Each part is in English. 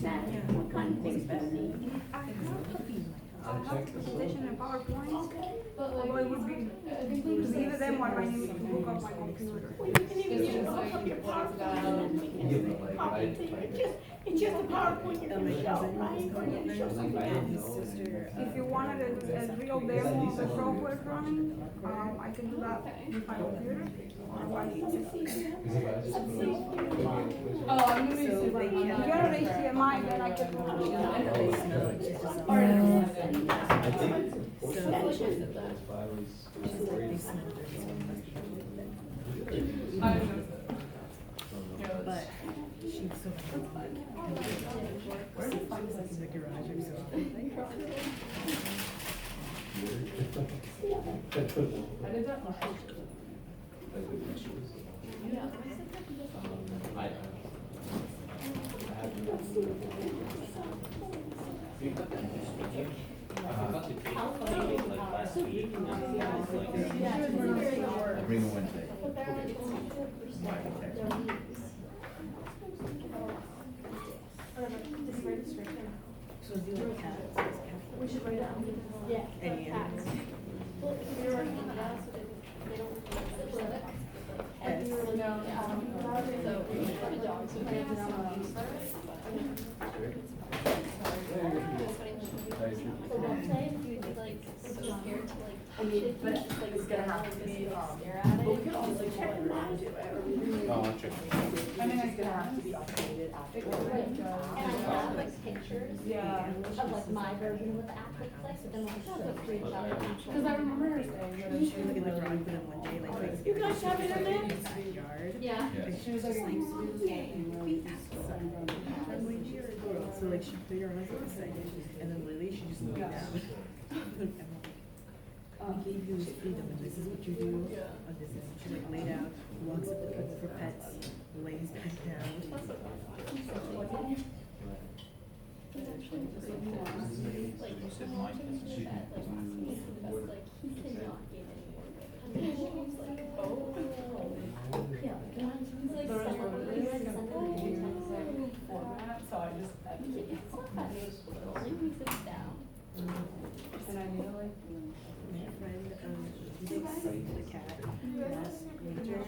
what kind of things do you need? I have a presentation in PowerPoint, although it would be to either them or I need to hook up my computer. Well, you can even just hook up your PowerPoint and then we can copy it to you. It's just a PowerPoint you're gonna show, right? Or you show something else. If you wanted a real demo of the software running, I can do that with my computer. Otherwise, Oh, I'm gonna be super if you have HDMI, then I can. I think. But she's so fun. Where the fuck is like in the garage or something? I did that last year. Bring a Wednesday. So do you like cats? We should write down. Yeah. Any animals? Well, if you're working with us, they don't. And you were looking at, so we have a dog, so we have some the website, you'd be like so scared to like touch it, but it's like it's gonna have to be stare at it. But we could also check it out and do it. Oh, I'll check. I mean, it's gonna have to be updated after. And I have like pictures Yeah. of like my version of what the app looks like, but then we'll just have a screenshot of each Cause I remember her saying that She was like in the garage, but then one day, like, You guys have internet? in the backyard. Yeah. And she was like, I'm like, you're a girl. So like she played around for a second, and then literally she just laid down. And I'm like, we gave you this freedom, and this is what you do. And this is, she like laid out, walks up to people for pets, lays back down. format, so I just. And I knew like. My friend, he like saved the cat last winter.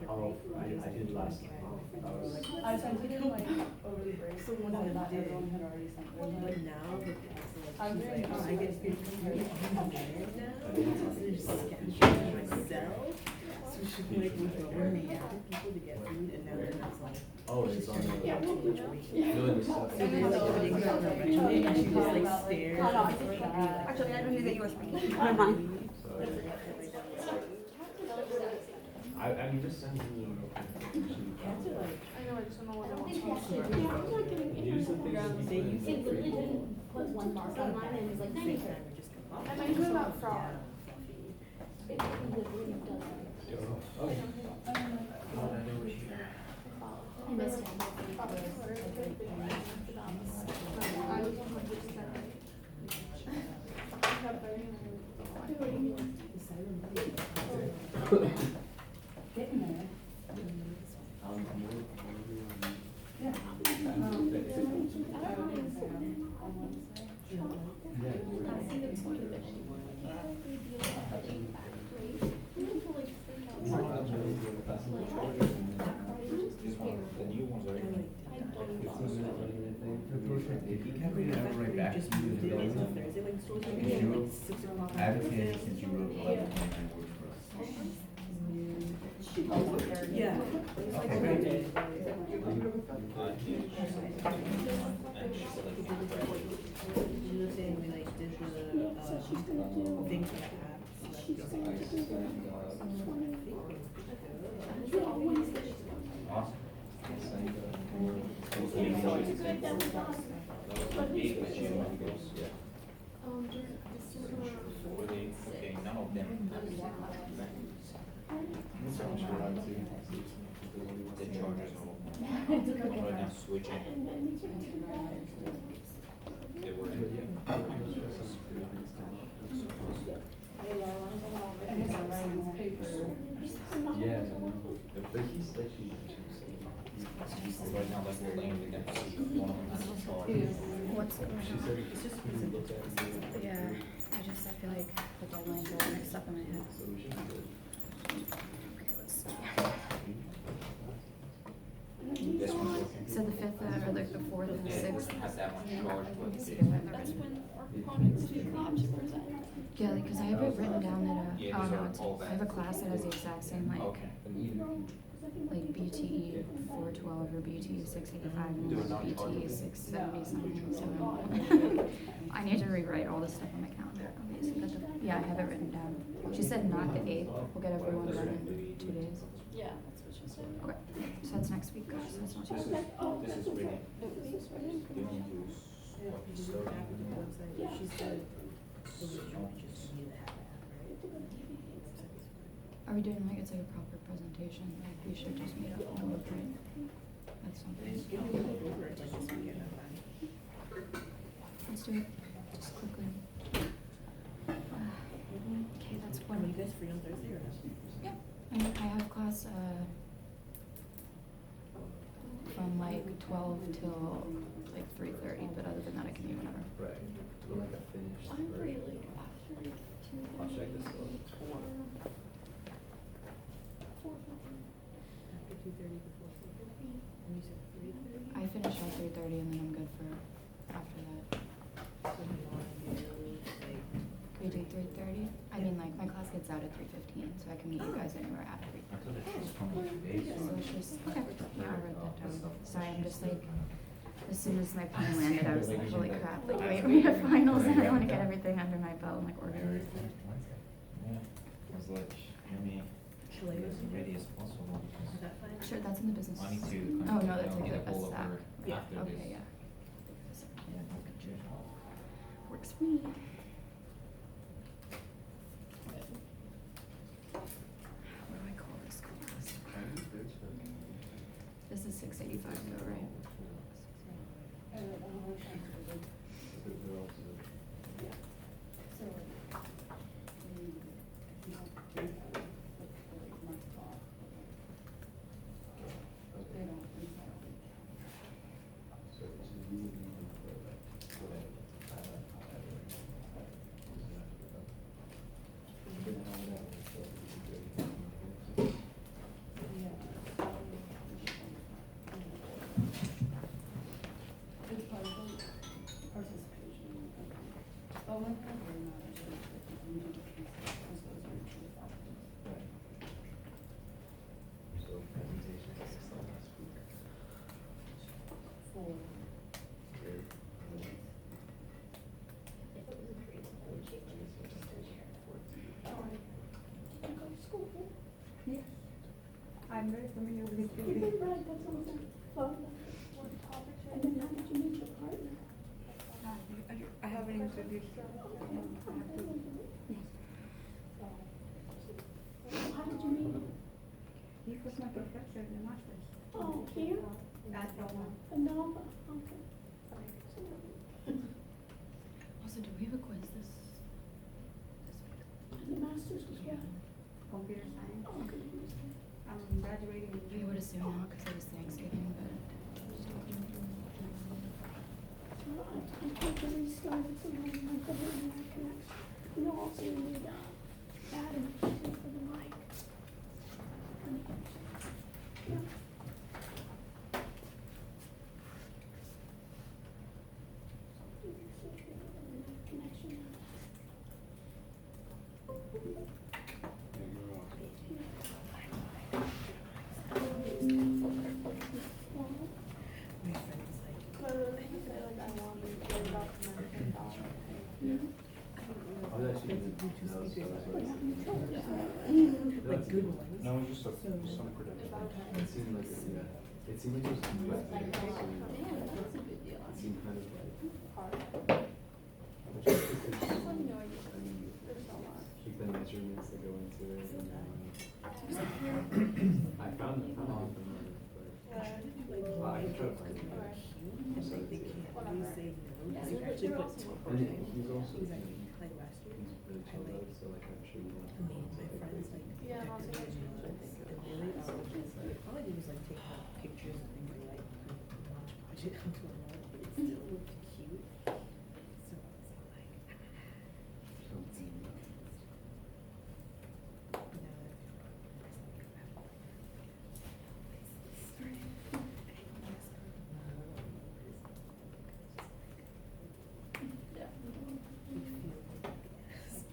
Oh, I did last night. I sent it in like over the break. So one of them Not did. everyone had already sent it. But now the cat's I'm like, very she's like, I get to be married now. And just scared myself. So she's like, we go where we have people to get food, and now they're not like, Oh, it's on the. yeah, too much weight. Doing the stuff. So they're like putting her on the regimen, and she just like stares. Actually, I don't need a USB. Never mind. I mean, just send me. I know, I just don't know what I want. Use the things. They use It it literally didn't put one mark on mine and it was like same 90. time, we just come up. And I knew about fraud. It literally doesn't. Okay. I missed it. I was 100%. Getting there. The new ones are. If you can't read it, I'll write back to Just you. moved it into Thursday, like, stores like, Because you wrote- like 6 o'clock. I haven't seen it since you wrote 11.9 words for us. Yeah. Okay. She was saying we like did the thing for the app. Awesome. Okay, none of them. The chargers are now switching. They were. And it's on Ryan's paper. Yeah, but he said she. Right now, like we're laying with them, one of them has a star. What's it? It's just presentation. Yeah, I feel like the deadlines are mixed up in my head. Okay, let's see. This one's working. So the fifth, or like the fourth and the Yeah, sixth? has that one charged, Let me but see if I have it That's written. when our components do have to present. Yeah, like, cause I have it written down that, Yeah, oh these no, are it's, all I have a bad. class that has the exact same, like, okay. like BTE 412 or BTE 685 and Do then it not BTE chargeable. 670 something, so I need to rewrite all this stuff on my calendar. Okay, so that's yeah, I have it written down. She said not the 8th, we'll get everyone done in 2 days. Yeah, that's what she said. Okay, so that's next week, guys, that's not too This is, bad. this is really, This is ready. the only who's, what, She just so- back to the website, she said, the original just need to have that, right? Are we doing like, it's like a proper presentation, like we should just meet up and go over it? That's something. Give me a look over it, like this weekend, I'm fine. Let's do it, just quickly. Okay, that's Are one. you guys free on Thursday or not? Yeah, I mean, I have class, from like 12 till like 3:30, but other than that, I can meet whenever. Right, to like a finished. I'm pretty version. late after 2. I'll check this out. After 2:30 before 4:30? And you said 3:30? I finish at 3:30 and then I'm good for after that. So you wanna do, like, Can we do 3:30? I mean, like, my class gets out at 3:15, so I can meet you guys anywhere at 3:30. I thought it was from 2 days. So it's just, okay, yeah, I'll write that down. Sorry, I'm just like, as soon as my plane landed, I was like, holy crap, like, wait, we have finals and I wanna get everything under my belt and like organized. Yeah, I was like, let me Shall I be go as see you? ready as possible Is because that fine? Sure, that's in the business. I need to Oh, kind no, of, that's like get a all stack. over Yeah, after this. Okay, yeah. Works for me. What do I call this class? This is 685 though, right? It's part of the participation. But one thing we're not actually, we need to consider as those are true factors. Right. So presentation is last week. For Great. Yes. I'm very familiar with it. Right, that's what I'm saying. Well, what topics are- and then how did you meet your partner? I haven't introduced. How did you meet him? He was my professor in the masters. Oh, here? At Roma. Nova, okay. Also, do we have a quiz this week? And the masters was what? Computer science. Okay. I'm graduating in We June. would assume not because it was Thanksgiving, but. Well, I think that we started somewhere like the internet connection. You know, also you need, batteries too for the mic. Yeah. Connection. My friend was like, I was actually That's a Bluetooth no, speaker. so that's what I was thinking. like good ones. No, it's just some production. It seemed like, yeah, it seemed like it was like, it seemed kind of like. Which is interesting. I mean, like the measurements that go into it and then. I found it familiar, but. Well, I can try to find it. And like they can't, they say no, because you actually put top And on he- it. he's also, He's like, like last year, he's really I chilled like, out, so like I'm sure you want. me and my friends like Yeah, protected I'll their take nose, I think, and really, all I did was like take out pictures and things like changed it onto a model, but it still looked cute. So I was all like,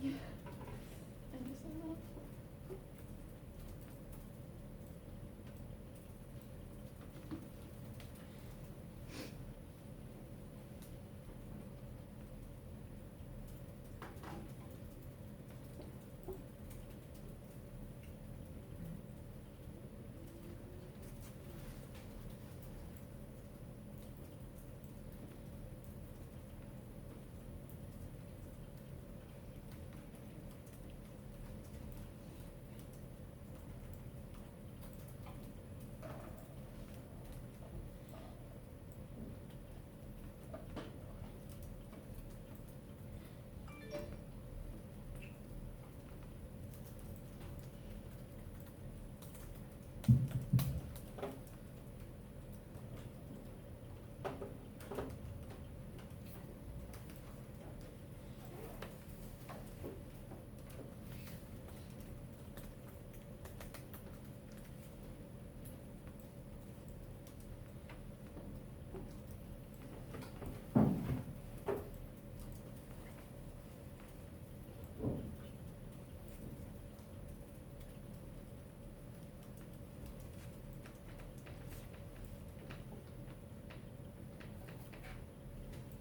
Yeah. I just don't know.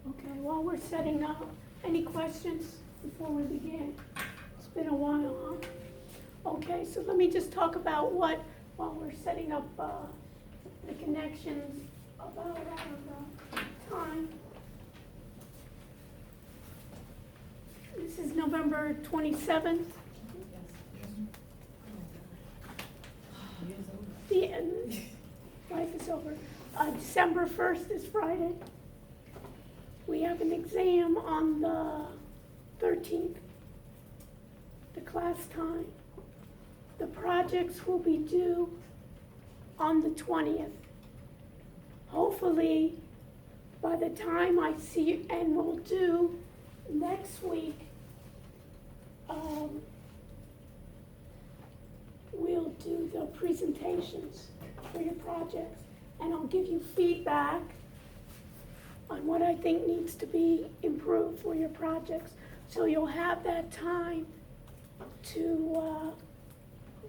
Okay, while we're setting up, any questions before we begin? It's been a while, huh? Okay, so let me just talk about while we're setting up the connections about our time. This is November 27th. The end. Life is over. December 1st is Friday. We have an exam on the 13th, the class time. The projects will be due on the 20th. Hopefully, by the time I see you, and we'll do next week, we'll do the presentations for your projects, and I'll give you feedback on what I think needs to be improved for your projects. So you'll have that time to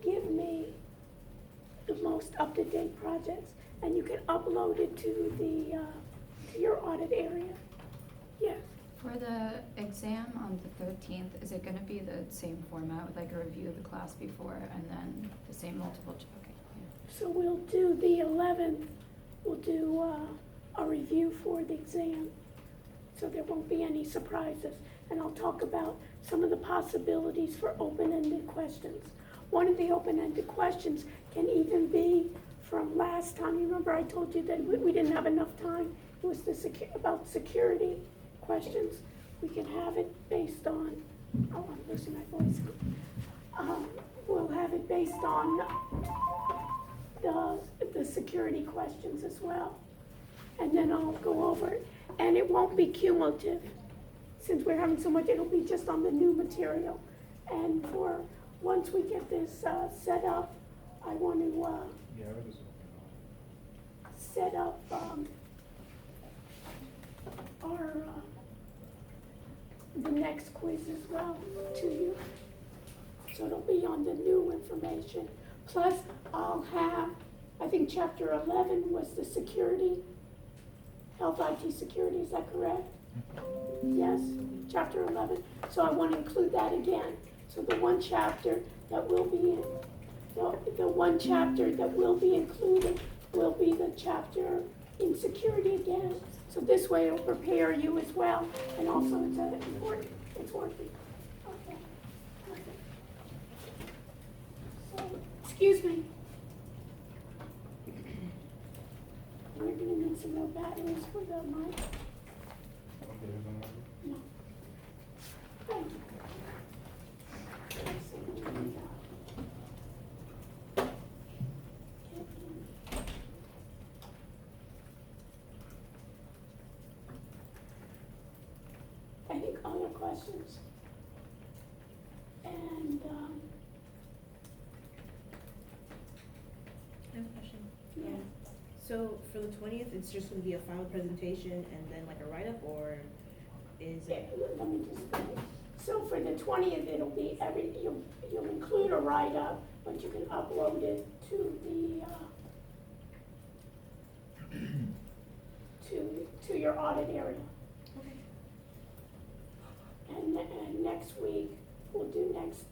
give me the most up-to-date projects, and you can upload it to to your audit area. Yes. For the exam on the 13th, is it gonna be the same format with like a review of the class before and then the same multiple, okay, yeah. So we'll do the 11th, we'll do a review for the exam, so there won't be any surprises. And I'll talk about some of the possibilities for open-ended questions. One of the open-ended questions can even be from last time. You remember I told you that we didn't have enough time? It was about security questions. We can have it based on, oh, I'm losing my voice. We'll have it based on the security questions as well. And then I'll go over it. And it won't be cumulative. Since we're having so much, it'll be just on the new material. And once we get this set up, I want to set up the next quiz as well to you. So it'll be on the new information. Plus, I'll have, I think chapter 11 was the security, health IT security, is that correct? Yes, chapter 11. So I want to include that again. So the one chapter that will be included will be the chapter in security again. So this way it'll prepare you as well, and also it's important. It's worth it. Okay. So, excuse me. We're gonna need some more batteries for the mic. No. Thank you. questions. And, I have a question. yeah, So for the 20th, it's just gonna be a final presentation and then like a write-up, or is yeah, it? let me just finish. So for the 20th, it'll be you'll include a write-up, but you can upload it to the, to your audit area. Okay. And next week, we'll do next,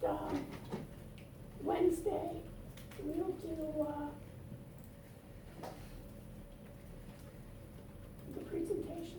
Wednesday, we'll do, the presentations.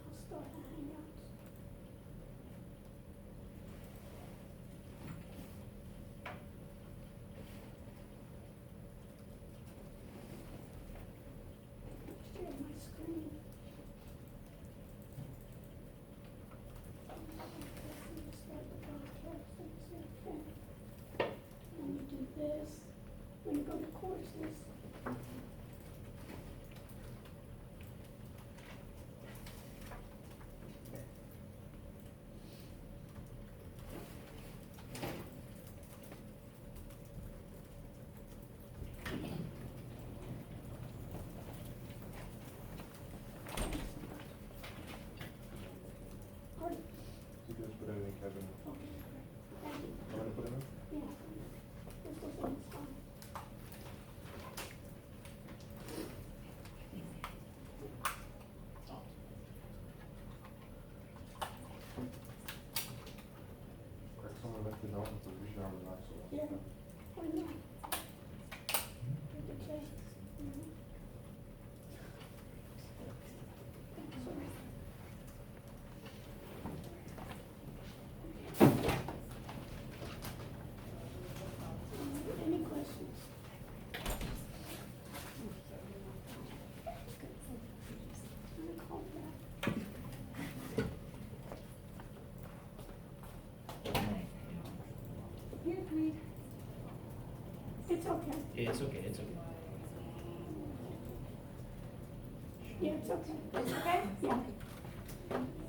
I'll start the Hangouts. Share my screen. Start the broadcast, and say, okay. When you do this, when you go to courses, pardon, You can just put it in, Kevin. okay, thank you. I'm gonna put it in. Yeah, this was on the spot. Kijk, someone left it down, so we should have it back, so. Yeah. Why not? With the case. Mhm. Sorry. Any questions? I'm gonna call back. Here's me. It's okay. It's okay, it's okay. Yeah, it's okay. It's okay? Yeah.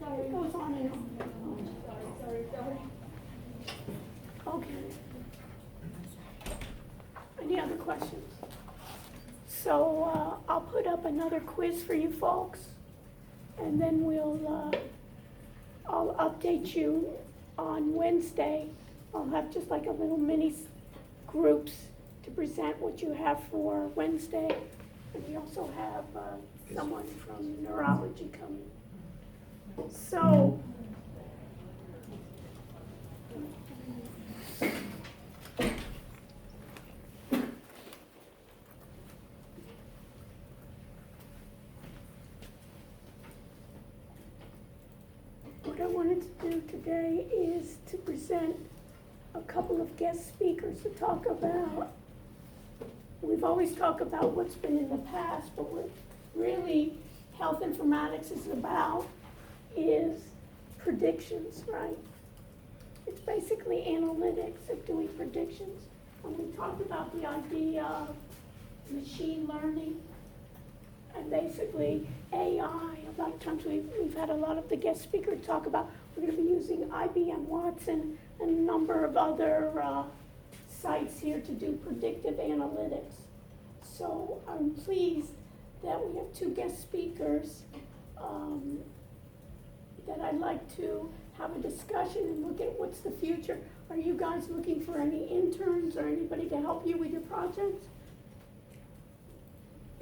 Sorry. It goes on and on. Sorry. Okay. Any other questions? So, I'll put up another quiz for you folks, and then I'll update you on Wednesday. I'll have just like a little mini groups to present what you have for Wednesday. And we also have, someone from neurology coming. So, what I wanted to do today is to present a couple of guest speakers to talk about, we've always talked about what's been in the past, but what really health informatics is about is predictions, right? It's basically analytics of doing predictions. And we talked about the idea of machine learning and basically AI. A lot of times we've had a lot of the guest speakers talk about, we're gonna be using IBM Watson and a number of other sites here to do predictive analytics. So I'm pleased that we have two guest speakers that I'd like to have a discussion and look at what's the future. Are you guys looking for any interns or anybody to help you with your projects?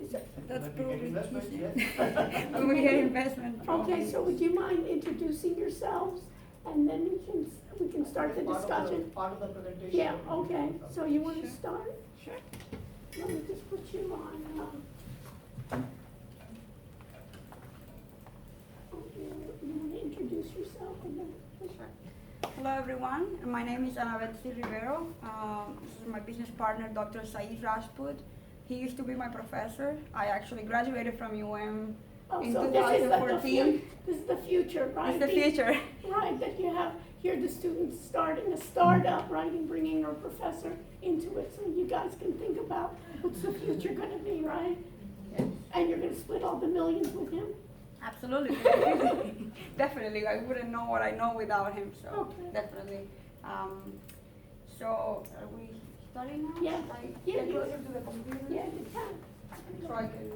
Is that, That's probably when we get investment. okay, so would you mind introducing yourselves and then we can start the discussion? Part of the presentation. Yeah, okay, so you wanna Sure. start? Sure. Let me just put you on, you wanna introduce yourself and then? Hello everyone, my name is Ana Betsy Rivero. This is my business partner, Dr. Saeed Rajput. He used to be my professor. I actually graduated from UM Oh, in so this is 2014. this is the future, right? It's the future. Right, that you have, here the students starting a startup, right, and bringing a professor into it, so you guys can think about what's the future gonna be, right? And you're gonna split all the millions with him? Absolutely. Definitely. I wouldn't know what I know without him, so Okay. definitely. So are we starting now? Yeah. Like, Yeah, get you- closer to the computer? Yeah, you can. So I can.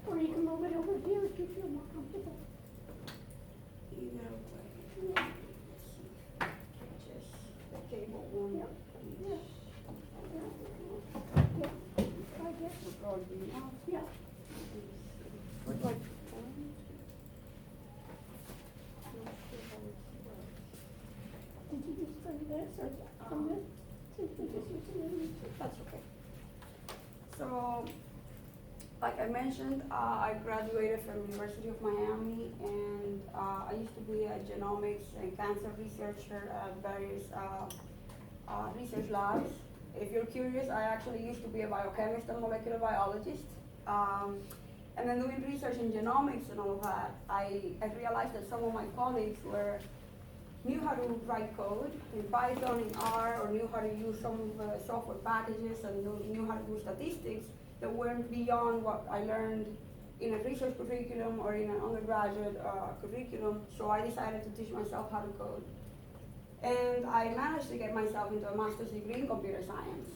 Or you can move it over here if you feel more comfortable. Either way. Yeah, Just the cable one. Yeah. yeah. I guess, yeah. Did you just bring this or from this? Since we just used it. That's okay. So, like I mentioned, I graduated from University of Miami, and I used to be a genomics and cancer researcher at various research labs. If you're curious, I actually used to be a biochemist and molecular biologist. And then doing research in genomics and all of that, I realized that some of my colleagues knew how to write code in Python, in R, or knew how to use some of the software packages and knew how to do statistics that went beyond what I learned in a research curriculum or in an undergraduate curriculum. So I decided to teach myself how to code. And I managed to get myself into a master's degree in computer science.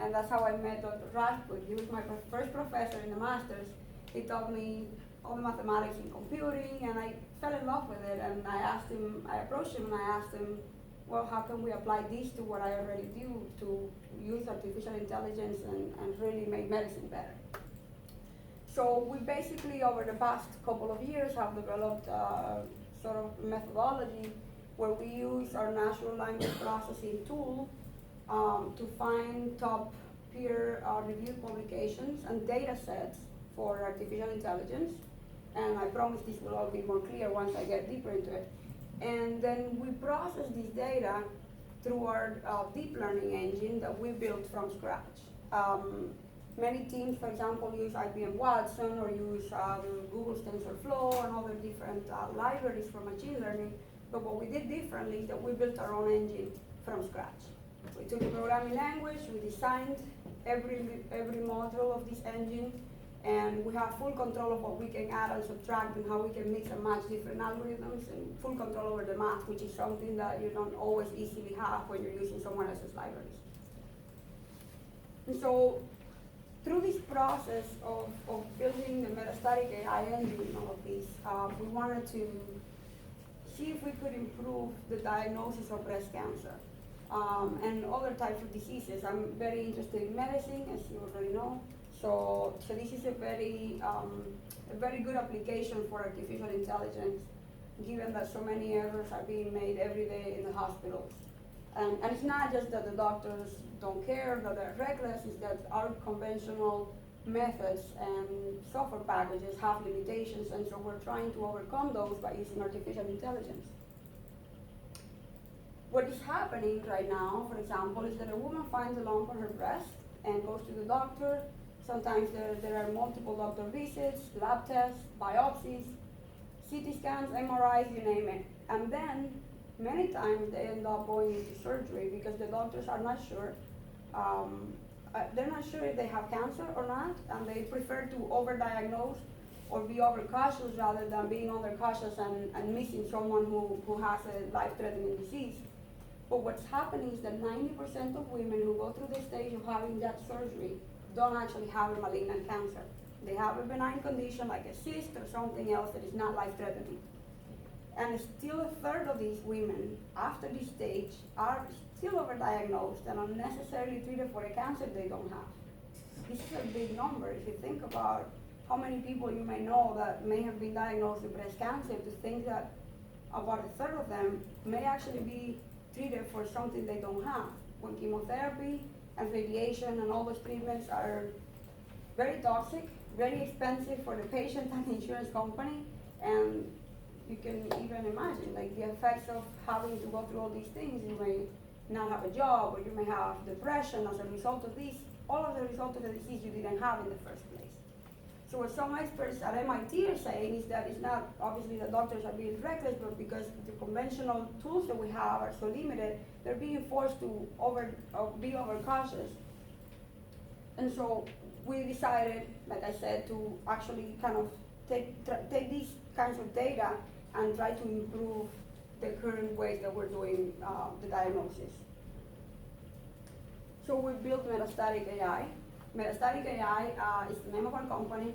And that's how I met Dr. Rajput. He was my first professor in the master's. He taught me all the mathematics in computing, and I fell in love with it. And I approached him and I asked him, well, how can we apply this to what I already do to use artificial intelligence and really make medicine better? So we basically, over the past couple of years, have developed sort of methodology where we use our natural language processing tool to find top peer reviewed publications and data sets for artificial intelligence. And I promise this will all be more clear once I get deeper into it. And then we process this data through our deep learning engine that we built from scratch. Many teams, for example, use IBM Watson or use Google's TensorFlow and other different libraries for machine learning. But what we did differently is that we built our own engine from scratch. We took a programming language, we designed every module of this engine, and we have full control of what we can add and subtract and how we can mix and match different algorithms, and full control over the math, which is something that you don't always easily have when you're using someone else's libraries. And so, through this process of building the metastatic AI engine and all of this, we wanted to see if we could improve the diagnosis of breast cancer and other types of diseases. I'm very interested in medicine, as you already know. So this is a very good application for artificial intelligence, given that so many errors are being made every day in the hospitals. And it's not just that the doctors don't care, that they're reckless, it's that our conventional methods and software packages have limitations, and so we're trying to overcome those by using artificial intelligence. What is happening right now, for example, is that a woman finds a lump on her breast and goes to the doctor. Sometimes there are multiple doctor visits, lab tests, biopsies, CT scans, MRIs, you name it. And then many times they end up going into surgery because the doctors are not sure. They're not sure if they have cancer or not, and they prefer to overdiagnose or be overcautious rather than being undercautious and missing someone who has a life-threatening disease. But what's happening is that 90% of women who go through the stage of having that surgery don't actually have a malignant cancer. They have a benign condition like a cyst or something else that is not life-threatening. And still a third of these women, after this stage, are still overdiagnosed and unnecessarily treated for a cancer they don't have. This is a big number. If you think about how many people you may know that may have been diagnosed with breast cancer, to think that about a third of them may actually be treated for something they don't have. When chemotherapy and radiation and all those treatments are very toxic, very expensive for the patient and the insurance company, and you can even imagine like the effects of having to go through all these things. You may not have a job, or you may have depression as a result of this, all of the result of the disease you didn't have in the first place. So what some experts at MIT are saying is that it's not, obviously the doctors are being reckless, but because the conventional tools that we have are so limited, they're being forced to be overcautious. And so we decided, like I said, to actually kind of take these kinds of data and try to improve the current ways that we're doing the diagnosis. So we built Metastatic AI. Metastatic AI is the name of our company.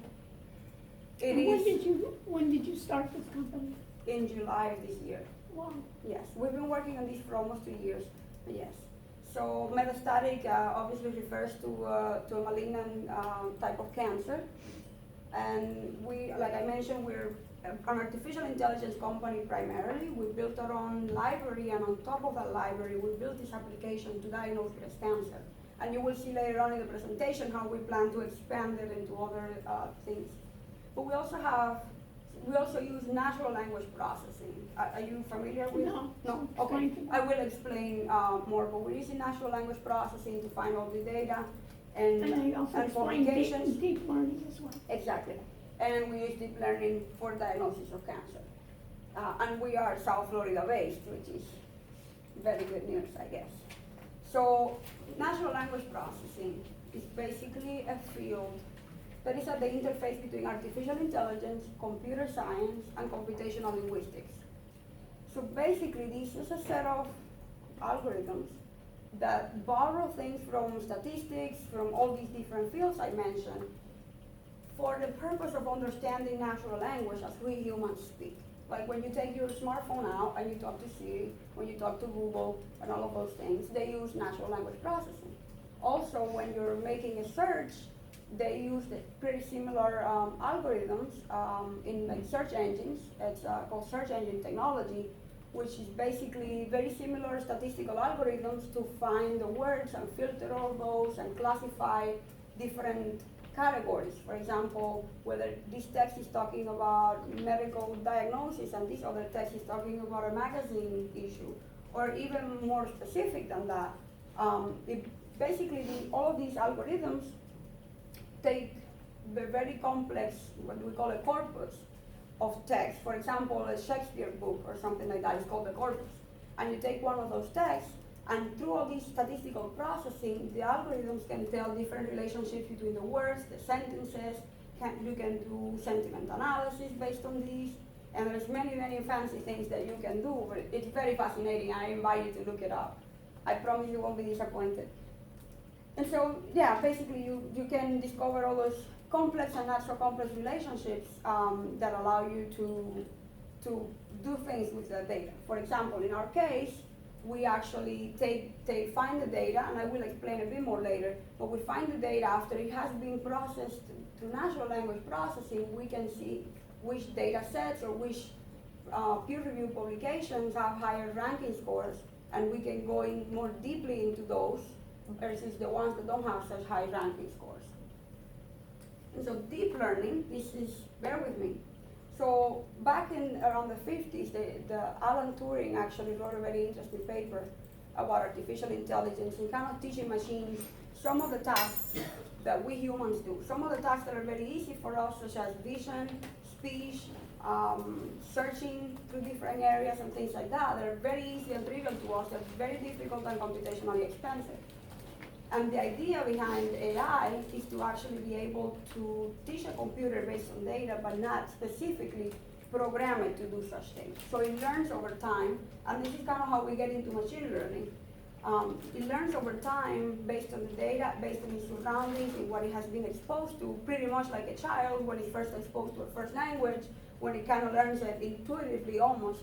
It And is when did you start this company? in July of this year. Wow. Yes, we've been working on this for almost 2 years. Yes. So metastatic obviously refers to a malignant type of cancer. And we, like I mentioned, we're an artificial intelligence company primarily. We built our own library, and on top of that library, we built this application to diagnose breast cancer. And you will see later on in the presentation how we plan to expand it into other things. But we also use natural language processing. Are you familiar with? No. No? So Okay. explain to me. I will explain more, but we're using natural language processing to find all the data And they also and explain publications. deep learning as well. Exactly. And we use deep learning for diagnosis of cancer. And we are South Florida based, which is very good news, I guess. So natural language processing is basically a field that is at the interface between artificial intelligence, computer science, and computational linguistics. So basically, this is a set of algorithms that borrow things from statistics, from all these different fields I mentioned, for the purpose of understanding natural language as we humans speak. Like when you take your smartphone out and you talk to Siri, when you talk to Google and all of those things, they use natural language processing. Also, when you're making a search, they use the pretty similar algorithms in like search engines. It's called search engine technology, which is basically very similar statistical algorithms to find the words and filter all those and classify different categories. For example, whether this text is talking about medical diagnosis and this other text is talking about a magazine issue, or even more specific than that. All of these algorithms take the very complex, what we call a corpus of text. For example, a Shakespeare book or something like that is called a corpus. And you take one of those texts, and through all this statistical processing, the algorithms can tell different relationships between the words, the sentences. You can do sentiment analysis based on these. And there's many, many fancy things that you can do, but it's very fascinating. I invite you to look it up. I promise you won't be disappointed. And so, yeah, basically you can discover all those complex and not so complex relationships that allow you to do things with the data. For example, in our case, we actually find the data, and I will explain a bit more later, but we find the data after it has been processed through natural language processing. We can see which data sets or which peer-reviewed publications have higher ranking scores, and we can go in more deeply into those versus the ones that don't have such high ranking scores. And so deep learning, bear with me. So back in around the 50s, the Alan Turing actually wrote a very interesting paper about artificial intelligence and kind of teaching machines some of the tasks that we humans do. Some of the tasks that are very easy for us, such as vision, speech, searching through different areas and things like that, that are very easy and trivial to us, they're very difficult and computationally expensive. And the idea behind AI is to actually be able to teach a computer based on data, but not specifically program it to do such things. So it learns over time, and this is kind of how we get into machine learning. It learns over time based on the data, based on its surroundings and what it has been exposed to, pretty much like a child when it's first exposed to a first language, when it kind of learns it intuitively almost.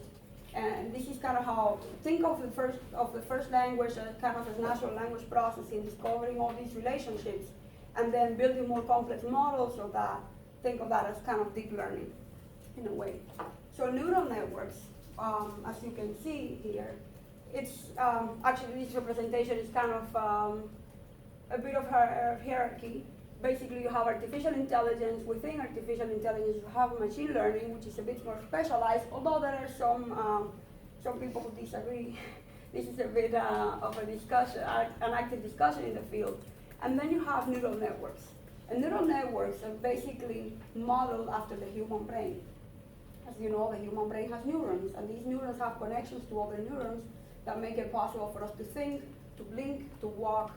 And this is kind of how, think of the first language as kind of as natural language processing, discovering all these relationships, and then building more complex models of that. Think of that as kind of deep learning, in a way. So neural networks, as you can see here, it's actually this representation is kind of a bit of a hierarchy. Basically, you have artificial intelligence. Within artificial intelligence, you have machine learning, which is a bit more specialized, although there are some people who disagree. This is a bit of a discussion, an active discussion in the field. And then you have neural networks. And neural networks are basically modeled after the human brain. As you know, the human brain has neurons, and these neurons have connections to other neurons that make it possible for us to think, to blink, to walk,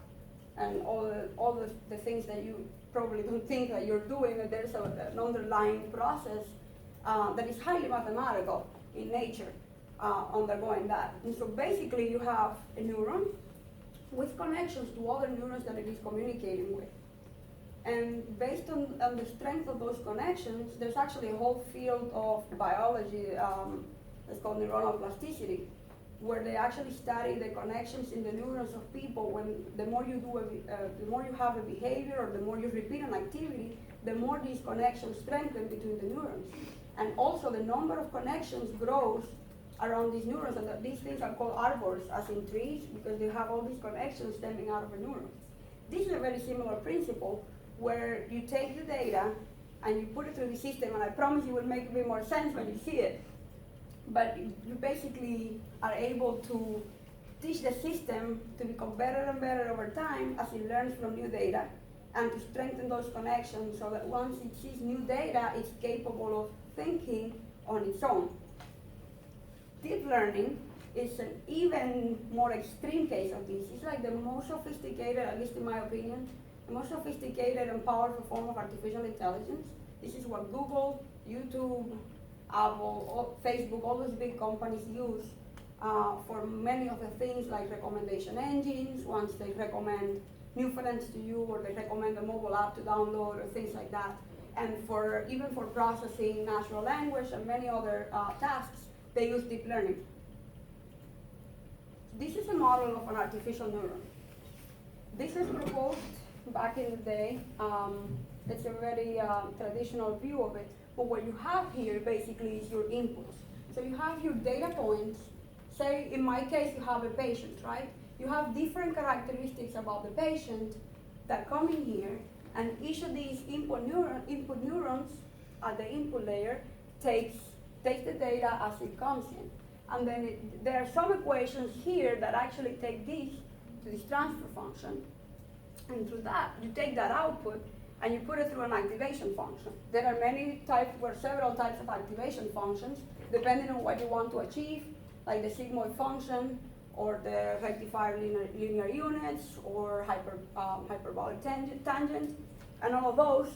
and all the things that you probably don't think that you're doing. That there's an underlying process that is highly mathematical in nature undergoing that. And so basically you have a neuron with connections to other neurons that it is communicating with. And based on the strength of those connections, there's actually a whole field of biology that's called neuronal plasticity, where they actually study the connections in the neurons of people. When the more you do, the more you have a behavior, or the more you repeat an activity, the more these connections strengthen between the neurons. And also the number of connections grows around these neurons, and these things are called arbors, as in trees, because they have all these connections stemming out of a neuron. This is a very similar principle, where you take the data and you put it through the system, and I promise you will make a bit more sense when you see it. But you basically are able to teach the system to become better and better over time as it learns from new data, and to strengthen those connections so that once it sees new data, it's capable of thinking on its own. Deep learning is an even more extreme case of this. It's like the most sophisticated, at least in my opinion, the most sophisticated and powerful form of artificial intelligence. This is what Google, YouTube, Apple, Facebook, all those big companies use for many of the things like recommendation engines, once they recommend new friends to you, or they recommend a mobile app to download, or things like that. And even for processing natural language and many other tasks, they use deep learning. This is a model of an artificial neuron. This is proposed back in the day. It's a very traditional view of it. But what you have here basically is your inputs. So you have your data points. Say, in my case, you have a patient, right? You have different characteristics about the patient that come in here, and each of these input neurons at the input layer takes the data as it comes in. And then there are some equations here that actually take this to this transfer function. And through that, you take that output and you put it through an activation function. There are several types of activation functions, depending on what you want to achieve, like the sigmoid function, or the rectifier linear units, or hyperbolic tangent, and all of those.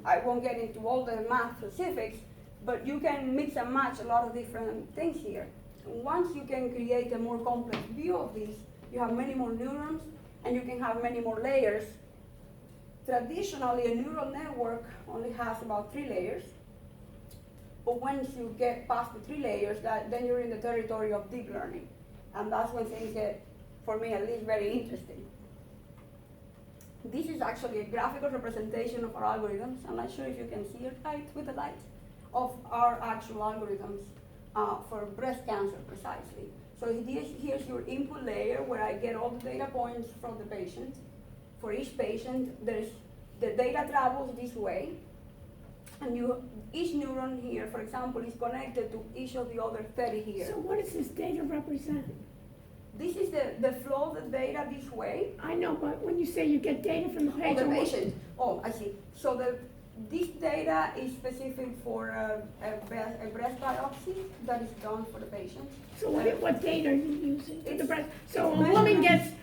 I won't get into all the math specifics, but you can mix and match a lot of different things here. And once you can create a more complex view of these, you have many more neurons, and you can have many more layers. Traditionally, a neural network only has about 3 layers. But once you get past the 3 layers, then you're in the territory of deep learning. And that's when things get, for me at least, very interesting. This is actually a graphical representation of our algorithms. I'm not sure if you can see it right with the light, of our actual algorithms for breast cancer precisely. So here's your input layer, where I get all the data points from the patient. For each patient, the data travels this way, and each neuron here, for example, is connected to each of the other 30 here. So what does this data represent? This is the flow of the data this way. I know, but when you say you get data from the Oh, patient. the patient. Oh, I see. So this data is specific for a breast biopsy that is done for the patient. So what data are you using for the breast? So a it's woman measurements.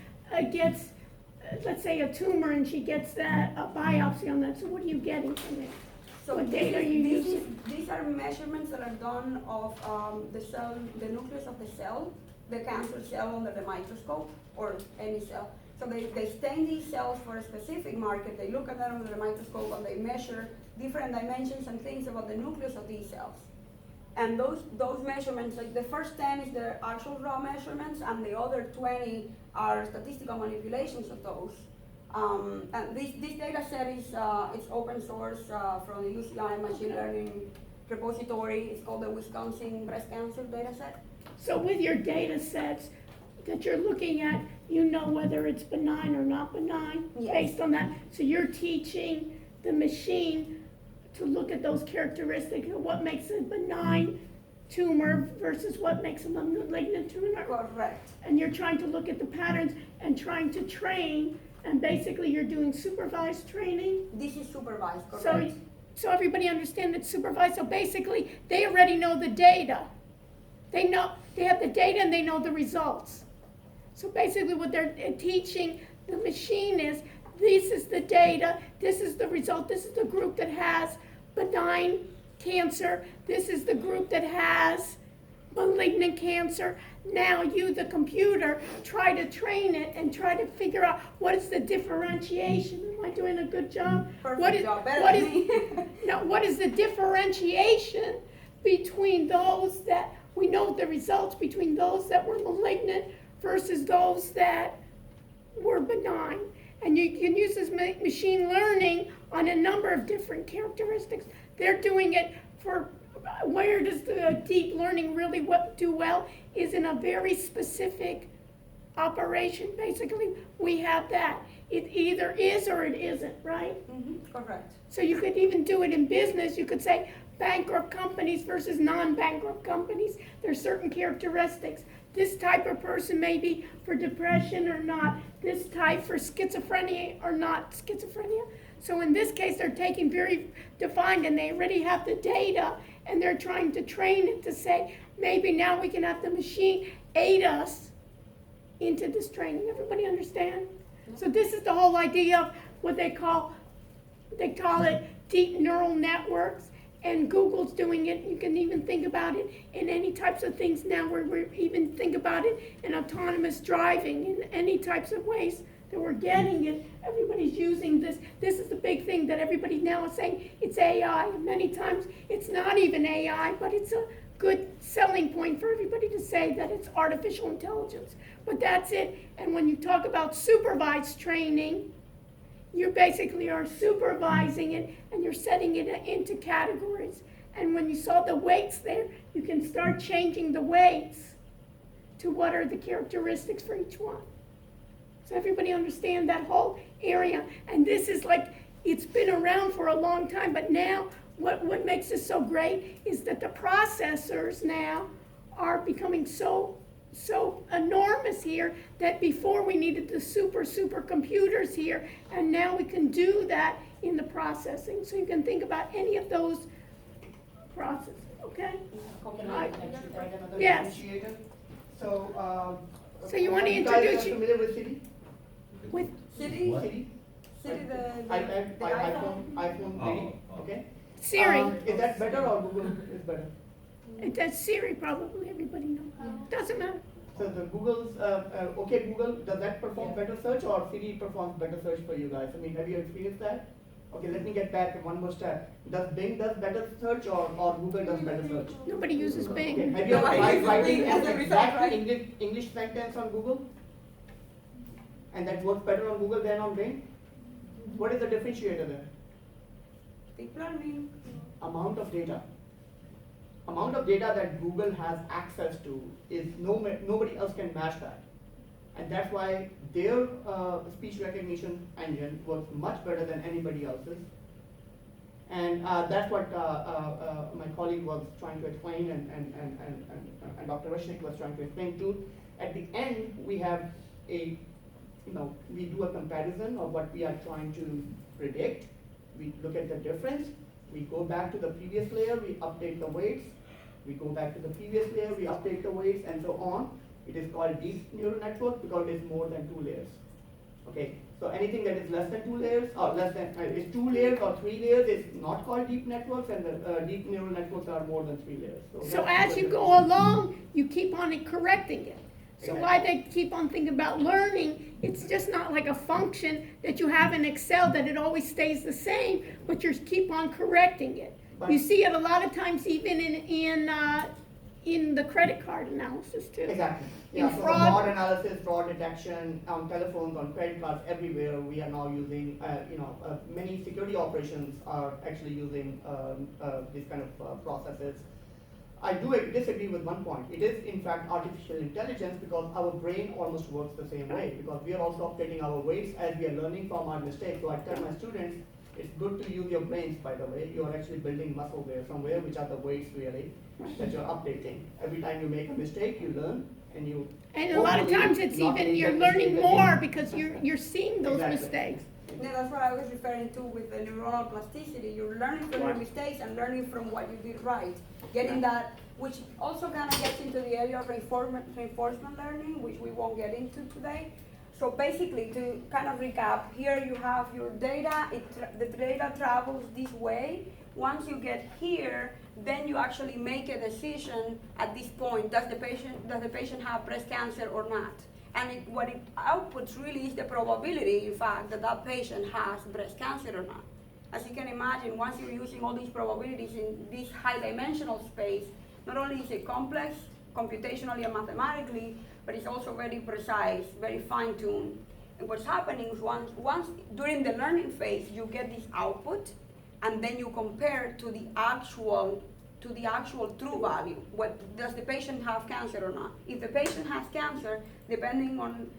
gets, let's say, a tumor, and she gets a biopsy on that. So what are you getting from it? So What data are you using? These are measurements that are done of the nucleus of the cell, the cancer cell under the microscope, or any cell. So they stain these cells for a specific market, they look at them under the microscope and they measure different dimensions and things about the nucleus of these cells. And those measurements, like the first 10 is the actual raw measurements, and the other 20 are statistical manipulations of those. And this data set is it's open source from the UCI Machine Learning Repository. It's called the Wisconsin Breast Cancer Data Set. So with your data sets that you're looking at, you know whether it's benign or not benign Yes. based on that. So you're teaching the machine to look at those characteristics of what makes a benign tumor versus what makes a malignant tumor. Correct. And you're trying to look at the patterns and trying to train, and basically you're doing supervised training. This is supervised, correct? So everybody understand that supervised, so basically they already know the data. They have the data and they know the results. So basically what they're teaching the machine is, this is the data, this is the result, this is the group that has benign cancer, this is the group that has malignant cancer. Now you, the computer, try to train it and try to figure out what is the differentiation. Am I doing a good job? Perfect job, better what than is- me. Now, what is the differentiation between those that, we know the results between those that were malignant versus those that were benign. And you can use this machine learning on a number of different characteristics. They're doing it for, where does the deep learning really do well is in a very specific operation. Basically, we have that. It either is or it isn't, right? Correct. So you could even do it in business. You could say bankrupt companies versus non-bankrupt companies. There's certain characteristics. This type of person may be for depression or not. This type for schizophrenia or not schizophrenia. So in this case, they're taking very defined, and they already have the data, and they're trying to train it to say, maybe now we can have the machine aid us into this training. Everybody understand? So this is the whole idea of what they call it deep neural networks, and Google's doing it. You can even think about it in any types of things now, where we even think about it in autonomous driving, in any types of ways that we're getting it. Everybody's using this. This is the big thing that everybody now is saying, it's AI. And many times it's not even AI, but it's a good selling point for everybody to say that it's artificial intelligence. But that's it. And when you talk about supervised training, you basically are supervising it, and you're setting it into categories. And when you saw the weights there, you can start changing the weights to what are the characteristics for each one. So everybody understand that whole area. And this is like, it's been around for a long time, but now what makes this so great is that the processors now are becoming so enormous here that before we needed the super computers here, and now we can do that in the processing. So you can think about any of those processes, okay? Can I add another Yes. differentiator? So, So you want to you guys introduce are familiar with Siri? with City, Siri? city, iPad, the iPhone, Siri, okay? Siri. Is that better or Google is better? That's Siri, probably, everybody knows. Doesn't matter. So the Google's, okay, Google, does that perform better search, or Siri performs better search for you guys? I mean, have you experienced that? Okay, let me get back one more step. Does Bing does better search, or Google does better search? Nobody uses Okay, Bing. have you ever Nobody tried uses writing Bing as an a result, exact right? English sentence on Google? And that works better on Google than on Bing? What is the differentiator there? deep learning. Amount of data. Amount of data that Google has access to is nobody else can match that. And that's why their speech recognition engine works much better than anybody else's. And that's what my colleague was trying to explain, and Dr. Vashnik was trying to explain too. At the end, we have we do a comparison of what we are trying to predict. We look at the difference. We go back to the previous layer, we update the weights. We go back to the previous layer, we update the weights, and so on. It is called deep neural network because it is more than 2 layers. Okay, so anything that is less than 2 layers, or less than is 2 layers or 3 layers is not called deep networks, and the deep neural networks are more than 3 layers. So that's as you what go along, you keep on correcting it. So why they keep on thinking about learning, it's just not like a function that you have in Excel that it always stays the same, but you keep on correcting it. You see it a lot of times even in the credit card analysis too. Exactly. In Yeah, so fraud- fraud analysis, fraud detection, on telephones, on credit cards, everywhere we are now using, many security operations are actually using these kind of processes. I do disagree with one point. It is in fact artificial intelligence because our brain almost works the same way because we are also updating our weights as we are learning from our mistakes. So I tell my students, it's good to use your brains, by the way. You are actually building muscle there somewhere, which are the weights really that you're updating. Every time you make a mistake, you learn and you. And a lot of hopefully times it's not even, make you're that mistake learning again. more because you're seeing those Exactly. mistakes. Yeah, that's what I was referring to with the neuronal plasticity. You're learning from your mistakes and learning from what you did right. Getting that, which also kind of gets into the area of reinforcement learning, which we won't get into today. So basically, to kind of recap, here you have your data, the data travels this way. Once you get here, then you actually make a decision at this point, does the patient have breast cancer or not? And what it outputs really is the probability, in fact, that that patient has breast cancer or not. As you can imagine, once you're using all these probabilities in this high dimensional space, not only is it complex, computationally and mathematically, but it's also very precise, very fine-tuned. And what's happening is once during the learning phase, you get this output, and then you compare to the actual true value. Does the patient have cancer or not? If the patient has cancer, depending on,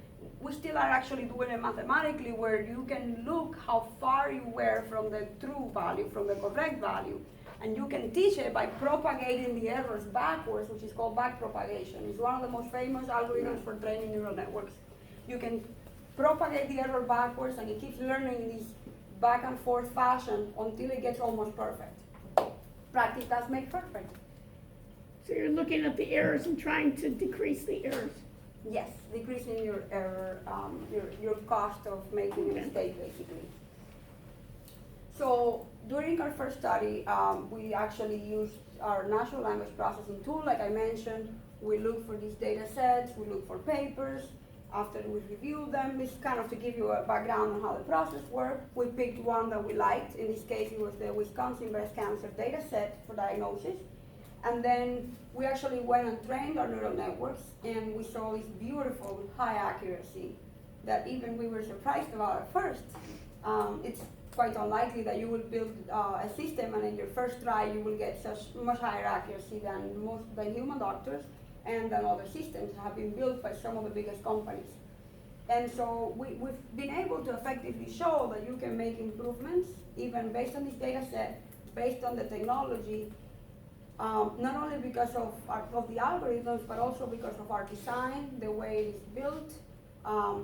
we still are actually doing it mathematically where you can look how far you were from the true value, from the correct value. And you can teach it by propagating the errors backwards, which is called backpropagation. It's one of the most famous algorithms for training neural networks. You can propagate the error backwards and it keeps learning in this back and forth fashion until it gets almost perfect. Practice does make perfect. So you're looking at the errors and trying to decrease the errors. Yes, decreasing your error, your cost of making a mistake, basically. So during our first study, we actually used our natural language processing tool, like I mentioned. We look for these data sets, we look for papers. After we review them, this is kind of to give you a background on how the process worked. We picked one that we liked. In this case, it was the Wisconsin breast cancer data set for diagnosis. And then we actually went and trained our neural networks, and we saw this beautiful high accuracy that even we were surprised about at first. It's quite unlikely that you will build a system and in your first try you will get such much higher accuracy than human doctors and than other systems that have been built by some of the biggest companies. And so we've been able to effectively show that you can make improvements even based on this data set, based on the technology, not only because of the algorithms, but also because of our design, the way it is built.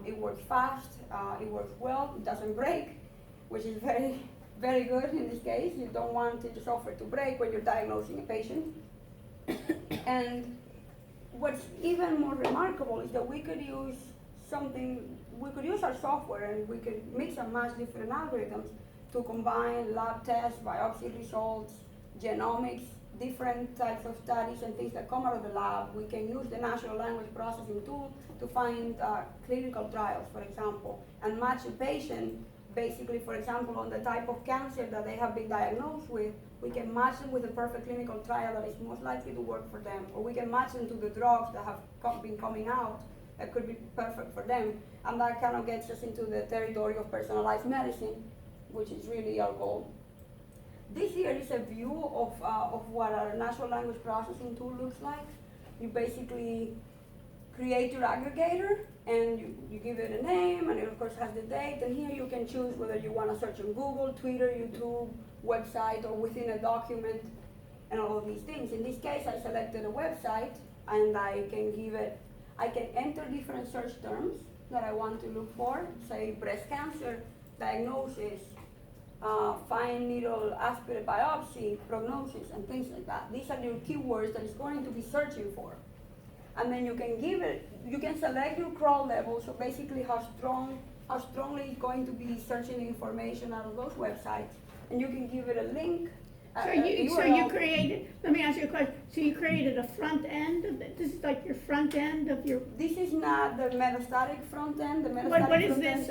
It works fast, it works well, it doesn't break, which is very, very good in this case. You don't want the software to break when you're diagnosing a patient. And what's even more remarkable is that we could use our software and we could mix and match different algorithms to combine lab tests, biopsy results, genomics, different types of studies and things that come out of the lab. We can use the natural language processing tool to find clinical trials, for example, and match a patient basically, for example, on the type of cancer that they have been diagnosed with. We can match them with a perfect clinical trial that is most likely to work for them, or we can match them to the drugs that have been coming out that could be perfect for them. And that kind of gets us into the territory of personalized medicine, which is really our goal. This here is a view of what our natural language processing tool looks like. You basically create your aggregator and you give it a name, and it of course has the date, and here you can choose whether you want to search on Google, Twitter, YouTube, website, or within a document, and all of these things. In this case, I selected a website, and I can enter different search terms that I want to look for, say breast cancer, diagnosis, fine needle aspirate biopsy, prognosis, and things like that. These are your keywords that it's going to be searching for. And then you can select your crawl level, so basically how strongly it's going to be searching the information out of those websites. And you can give it a link So URL you created, let me ask you a question, so you created a front end of it, this is like your front end of your, This is not the metastatic front end, the metastatic what front is end. this,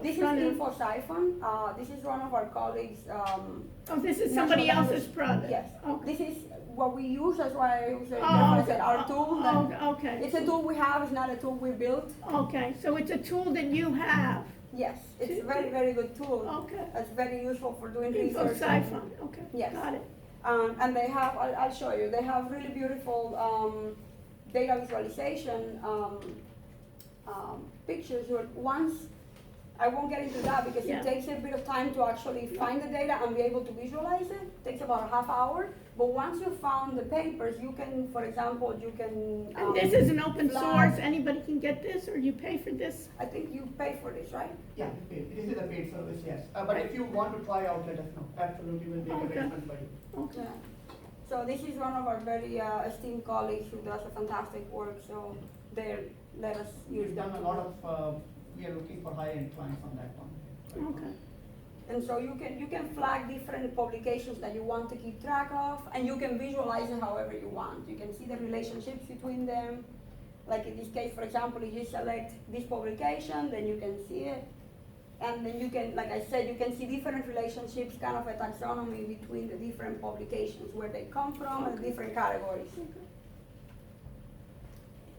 This is front end? InfoSiphon, this is one of our colleagues, Oh, this is somebody National else's product? yes. Okay. This is what we use, that's why Oh, I said our tool. oh, okay. It's a tool we have, it's not a tool we built. Okay, so it's a tool that you have, Yes, it's a very, very good tool. okay. It's very useful for doing Info research. siphon, okay, Yes. got it. And they have, I'll show you, they have really beautiful data visualization pictures. Where once, I won't get into that because Yeah. it takes a bit of time to actually find the data and be able to visualize it. Takes about a half hour. But once you found the papers, you can, for example, you can. And this is an open flag- source, anybody can get this, or you pay for this? I think you pay for this, right? Yeah, this is a paid service, yes. But if you want to try out, let us know. Absolutely, we'll make Okay. arrangements for you. Okay. Yeah. So this is one of our very esteemed colleagues who does a fantastic work. So they let us use We've that. done a lot of, we are looking for high-end clients on that one. Okay. And so you can flag different publications that you want to keep track of, and you can visualize it however you want. You can see the relationships between them. Like in this case, for example, if you select this publication, then you can see it. And then you can, like I said, you can see different relationships, kind of a taxonomy between the different publications, where they come from, and the different categories.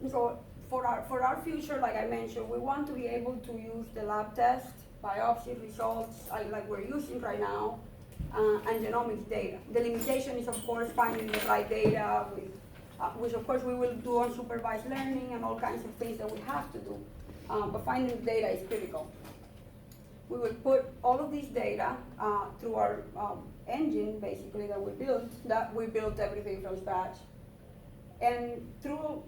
So for our future, like I mentioned, we want to be able to use the lab test, biopsy results, like we're using right now, and genomics data. The limitation is, of course, finding the right data, which of course we will do unsupervised learning and all kinds of things that we have to do. But finding the data is critical. We will put all of this data through our engine, basically, that we built everything from scratch. And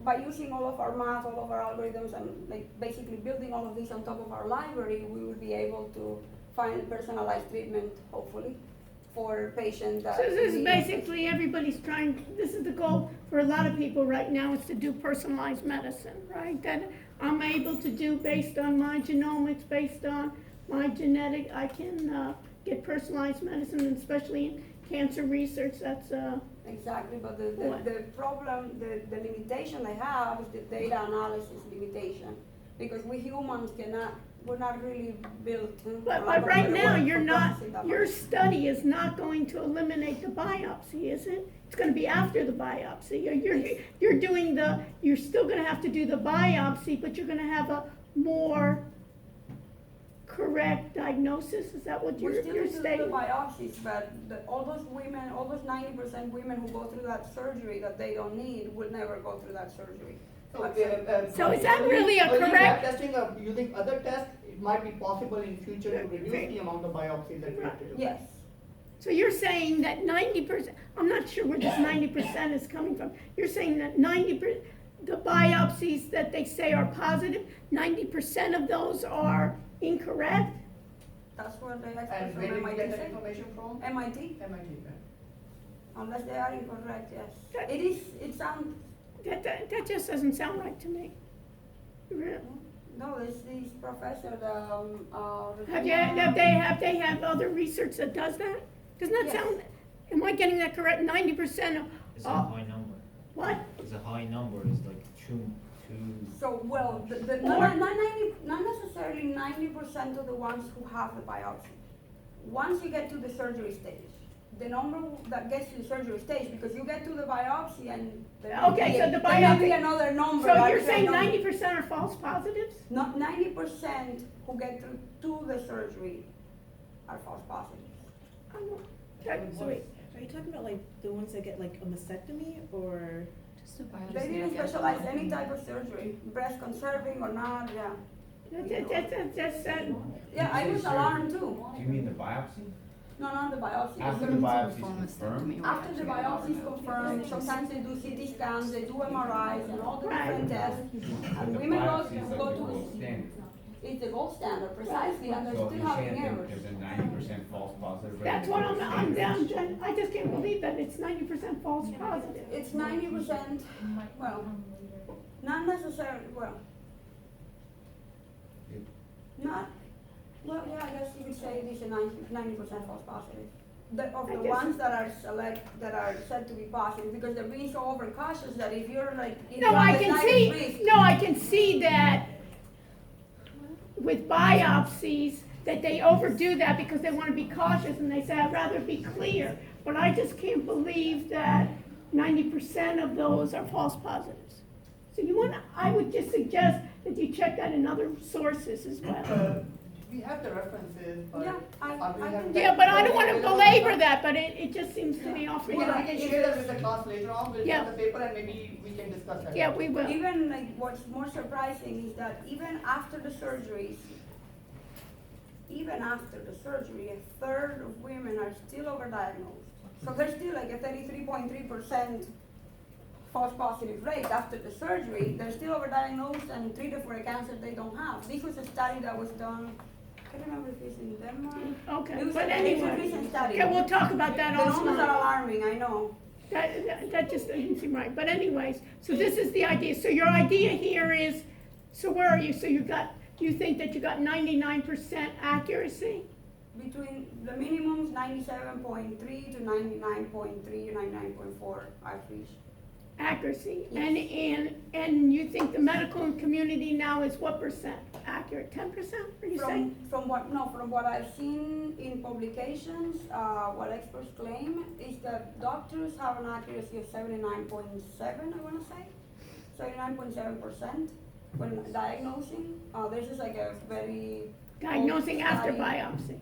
by using all of our math, all of our algorithms, and like basically building all of this on top of our library, we will be able to find personalized treatment, hopefully, for patients that. So this is need- basically, everybody's trying, this is the goal for a lot of people right now, is to do personalized medicine, right? That I'm able to do based on my genomics, based on my genetic, I can get personalized medicine, and especially in cancer research, that's, Exactly, but What? the problem, the limitation they have is the data analysis limitation. Because we humans we're not really built. but right now, you're not, your study is not going to eliminate the biopsy, is it? It's gonna be after the biopsy, you're doing you're still gonna have to do the biopsy, but you're gonna have a more correct diagnosis, is that what We're you're still doing the stating? biopsies, but all those 90% women who go through that surgery that they don't need will never go through that surgery. So is that really a early lab correct- testing, using other tests, it might be possible in future to reduce the amount of biopsies that we have to do. Yes, So you're saying that 90%, I'm not sure where this 90% is coming from. You're saying that 90%, the biopsies that they say are positive, 90% of those are incorrect? that's what the And experts where from did you get MIT that say. information from? MIT, MIT, right? unless they are incorrect, yes. That- It sounds, That just doesn't sound right to me. Really. no, this professor, Have they have other research that does that? Doesn't that Yes. sound, am I getting that correct? 90% of, It's a high number. what? It's a high number. It's like two. So, well, not necessarily 90% of the ones who have the biopsy. Once you get to the surgery stage, the number that gets to the surgery stage, because you get to the biopsy and there Okay, so the there may be biopsy- another number. So but you're there saying no- 90% are false positives? Not 90% who get through to the surgery are false positives. That's sweet. Are you talking about like the ones that get like a mastectomy or? Just a biopsy. They didn't specialize any type of surgery, breast conserving or not, yeah. That's, Yeah, I was alarmed too. Do you mean the biopsy? No, not the biopsy. After the biopsy is confirmed? After the biopsy is confirmed, sometimes they do CT scans, they do MRIs and all the different tests. But And the women biopsy is like the go to gold standard. it's the gold standard, precisely, and they're So if still you're having saying errors. there's a 90% false positive rate. that's what I'm down, I just can't believe that it's 90% false positive. It's 90%, well, not necessarily, well. Not, well, yeah, I guess you could say it is a 90% false positive. of I the guess- ones that are said to be positive, because they're being so overcautious that if you're like, if No, you're I on the can slightest risk. see, no, I can see that with biopsies, that they overdo that because they wanna be cautious and they say, I'd rather be clear. But I just can't believe that 90% of those are false positives. So I would just suggest that you check that in other sources as well. We have the references, but. Yeah, I we can- have Yeah, but I don't wanna available- belabor that, but it just seems to me awful. We can share that with the class later on, we'll Yeah. get the paper and maybe we can discuss that. Yeah, we will. Even like what's more surprising is that even after the surgeries, a third of women are still overdiagnosed. So there's still like a 33.3% false positive rate after the surgery. They're still overdiagnosed and treated for a cancer they don't have. This was a study that was done, I can't remember if it's in Denmark. Okay, It was but a anyway. recent study. Okay, we'll talk about that The numbers are offline. alarming, I know. That just doesn't seem right, but anyways, so this is the idea, so your idea here is, so where are you, so you think that you got 99% accuracy? Between the minimums 97.3 to 99.3 or 99.4 I've reached. Accuracy, Yes. and you think the medical community now is what percent accurate, 10%, are you saying? From what I've seen in publications, what experts claim is that doctors have an accuracy of 79.7, I wanna say, 79.7% when diagnosing. This is like a very Diagnosing after study. biopsy,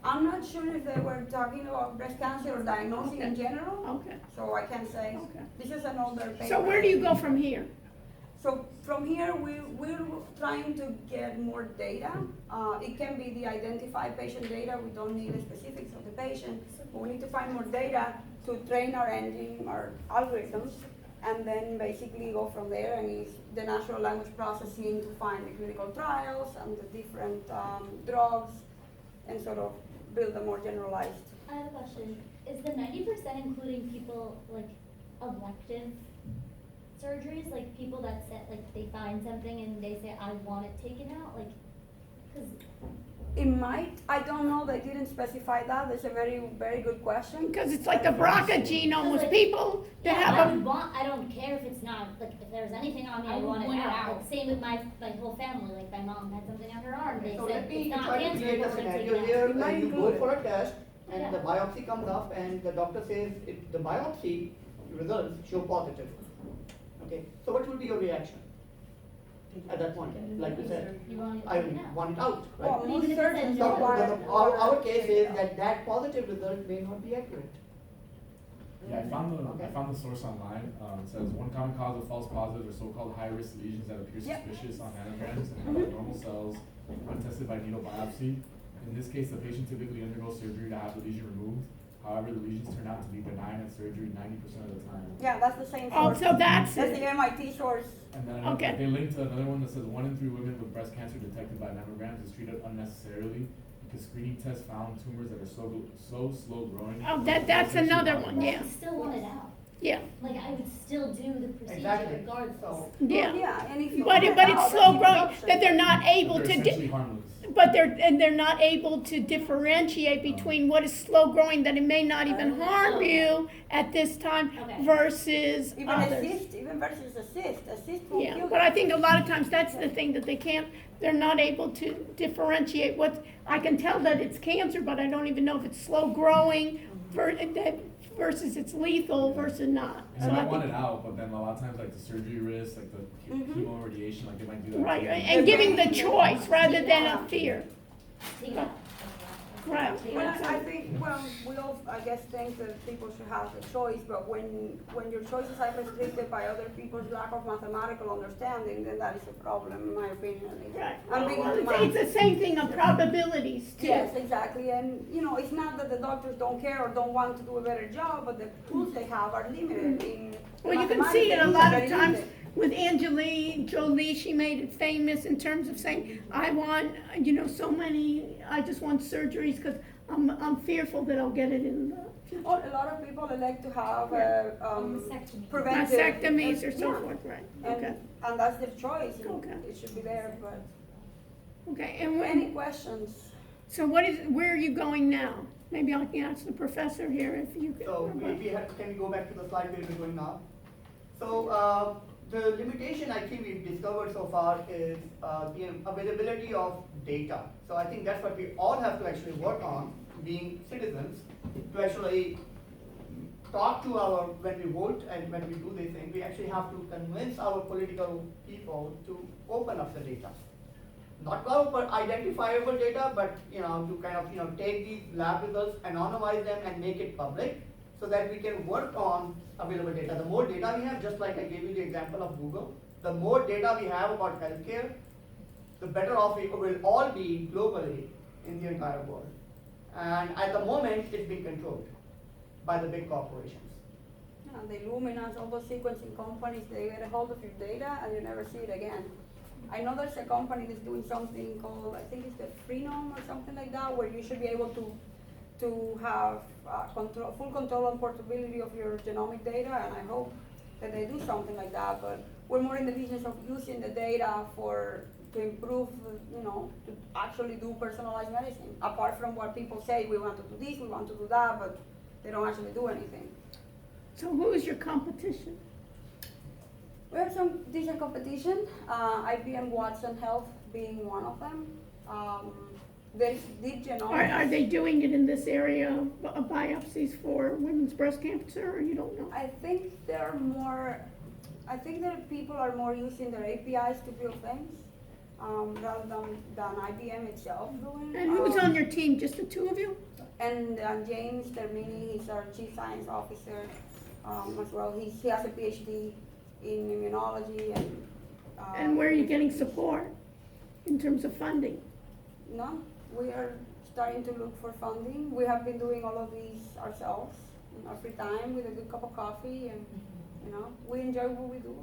I'm not sure if they were talking about breast cancer or diagnosing in general, okay, so I can't say. okay. This is an older paper. So where do you go from here? So from here, we're trying to get more data. It can be the identified patient data. We don't need the specifics of the patient, but we need to find more data to train our engine, our algorithms, and then basically go from there and use the natural language processing to find the clinical trials and the different drugs and sort of build a more generalized. I have a question. Is the 90% including people like elective surgeries, like people that said like they find something and they say I want it taken out, like, cause It might, I don't know, they didn't specify that. That's a very, very good question. Because it's like the BRCA genome was Like, people that yeah, have I a, would want. I don't care if it's not like if there's anything on me, I want it out. Like, same with my whole family. Like my mom had something on her arm. They So said let me it's not try to cancer. create We're a gonna take scenario it out. here, It might you go include for a test and Yeah. the biopsy comes up and the doctor says the biopsy results show positive. Okay, so what will be your reaction at that point? Like you said, You want it I taken out. want it out, right? Well, most Even if it says surgeons no. don't want it. Our case is that positive result may not be accurate. Yeah, I found the source online. It says one common cause of false positives are so-called high-risk lesions that appear Yep. suspicious on nanograms and are normal cells when tested by needle biopsy. In this case, the patient typically undergoes surgery to have the lesion removed. However, the lesions turn out to be benign at surgery 90% of the time. Yeah, that's the same oh, source. so that's That's it. the MIT source. And then Okay. they linked to another one that says 1 in 3 women with breast cancer detected by mammograms is treated unnecessarily because screening tests found tumors that are so slow growing. Oh, that's another one, yeah, I still want it out. yeah, Like I would still do the procedure Exactly. regardless. So, yeah. Yeah, and if you. But want it it's out, slow that's growing, the option. that they're not able They're to, essentially harmless. but they're not able to differentiate between what is slow growing, that it may not even harm you at this time Okay. versus Even others. even versus assist won't Yeah, kill but I you. think a lot of times that's the thing, that they're not able to differentiate I can tell that it's cancer, but I don't even know if it's slow growing versus it's lethal versus not. And So you I might want think- it out, but then a lot of times like the surgery risk, like the Mhm. chemo radiation, like they might do that. Right, too. and giving the choice rather than a fear, Take it out. right. Well, I think, well, we all, I guess, think that people should have the choice, but when your choices are restricted by other people's lack of mathematical understanding, then that is a problem, in my opinion. Right. I'm big into It's math. the same thing of probabilities too. Yes, exactly, and, it's not that the doctors don't care or don't want to do a better job, but the tools they have are limited in. Well, you can see it a lot of mathematics, times very with Angelina Jolie. She made it famous in terms of saying, I want, so many, I just want surgeries because I'm fearful that I'll get it in the limited. Oh, a lot of people elect to have, Mastectomy. preventive. mastectomies or so Yeah. forth, right? Okay, And that's their choice, and Okay. it should be there, but. okay, and Any questions? so where are you going now? maybe I can ask the professor here if you could. So can we go back to the slide where we're going now? So the limitation I think we've discovered so far is the availability of data. So I think that's what we all have to actually work on, being citizens, to actually talk to when we vote and when we do these things, we actually have to convince our political people to open up the data. Not our identifiable data, but to kind of take these lab results, anonymize them, and make it public, so that we can work on available data. The more data we have, just like I gave you the example of Google, the more data we have about healthcare, the better off we will all be globally in the entire world. And at the moment, it's being controlled by the big corporations. Yeah, the Illumina, all those sequencing companies, they get a hold of your data and you never see it again. I know there's a company that's doing something called, I think it's the Freenome or something like that, where you should be able to have full control and portability of your genomic data, and I hope that they do something like that. But we're more in the business of using the data to improve, to actually do personalized medicine. Apart from what people say, we want to do this, we want to do that, but they don't actually do anything. So who is your competition? We have some decent competition, IBM Watson Health being one of them. There's Deep Genomics. Are they doing it in this area of biopsies for women's breast cancer, or you don't know? I think that people are more using their APIs to build things, rather than IBM itself doing. And who's on your team, just the two of you? And James Termini, he's our Chief Science Officer as well. He has a PhD in immunology And where are you getting support in terms of funding? No, we are starting to look for funding. We have been doing all of these ourselves in our free time with a good cup of coffee, and we enjoy what we do.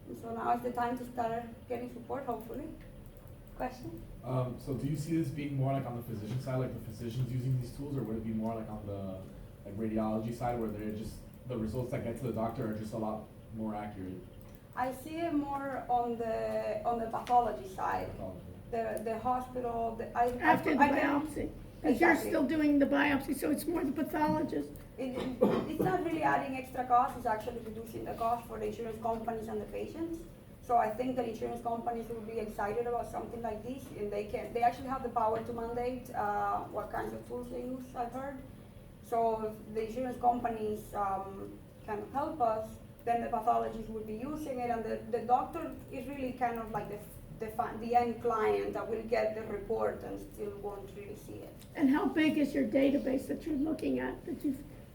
And so now is the time to start getting support, hopefully. Question? So do you see this being more like on the physician side, like the physicians using these tools, or would it be more like on the radiology side, where they're just the results that get to the doctor are just a lot more accurate? I see it more on the pathology side. The hospital. After the biopsy? Because you're Exactly. still doing the biopsy, so it's more the pathologist. It's not really adding extra cost, it's actually reducing the cost for the insurance companies and the patients. So I think that insurance companies will be excited about something like this, and they actually have the power to mandate what kinds of tools they use, I've heard. So if the insurance companies can help us, then the pathologists will be using it, and the doctor is really kind of like the end client that will get the report and still won't really see it. And how big is your database that you're looking at?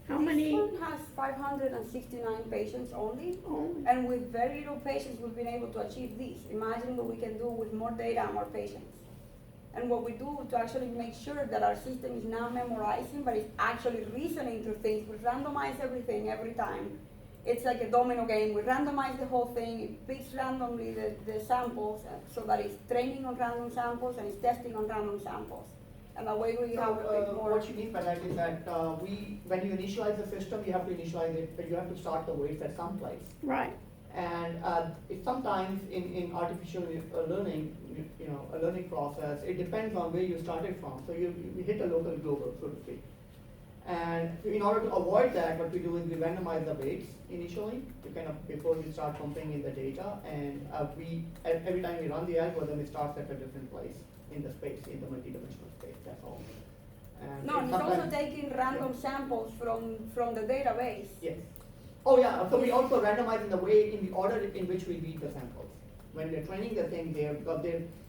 How many? This one has 569 patients only. Oh, And with very little patients, we've been able to achieve this. Imagine what we can do with more data and more patients. And what we do to actually make sure that our system is not memorizing, but it's actually reasoning through things. We randomize everything every time. It's like a domino game. We randomize the whole thing. It picks randomly the samples, so that it's training on random samples and it's testing on random samples. And that way we have a bit more. What you mean by that is that when you initialize the system, you have to initialize it, but you have to start the weights at some place. right. And sometimes in artificial learning, a learning process, it depends on where you started from. So you hit a local global, so to speak. And in order to avoid that, what we do is we randomize the weights initially, before we start pumping in the data. And every time we run the algorithm, it starts at a different place in the space, in the multidimensional space. That's all. And No, it's also taking random samples from the database. Yes. Oh yeah, so we also randomize in the order in which we read the samples. When we're training the thing,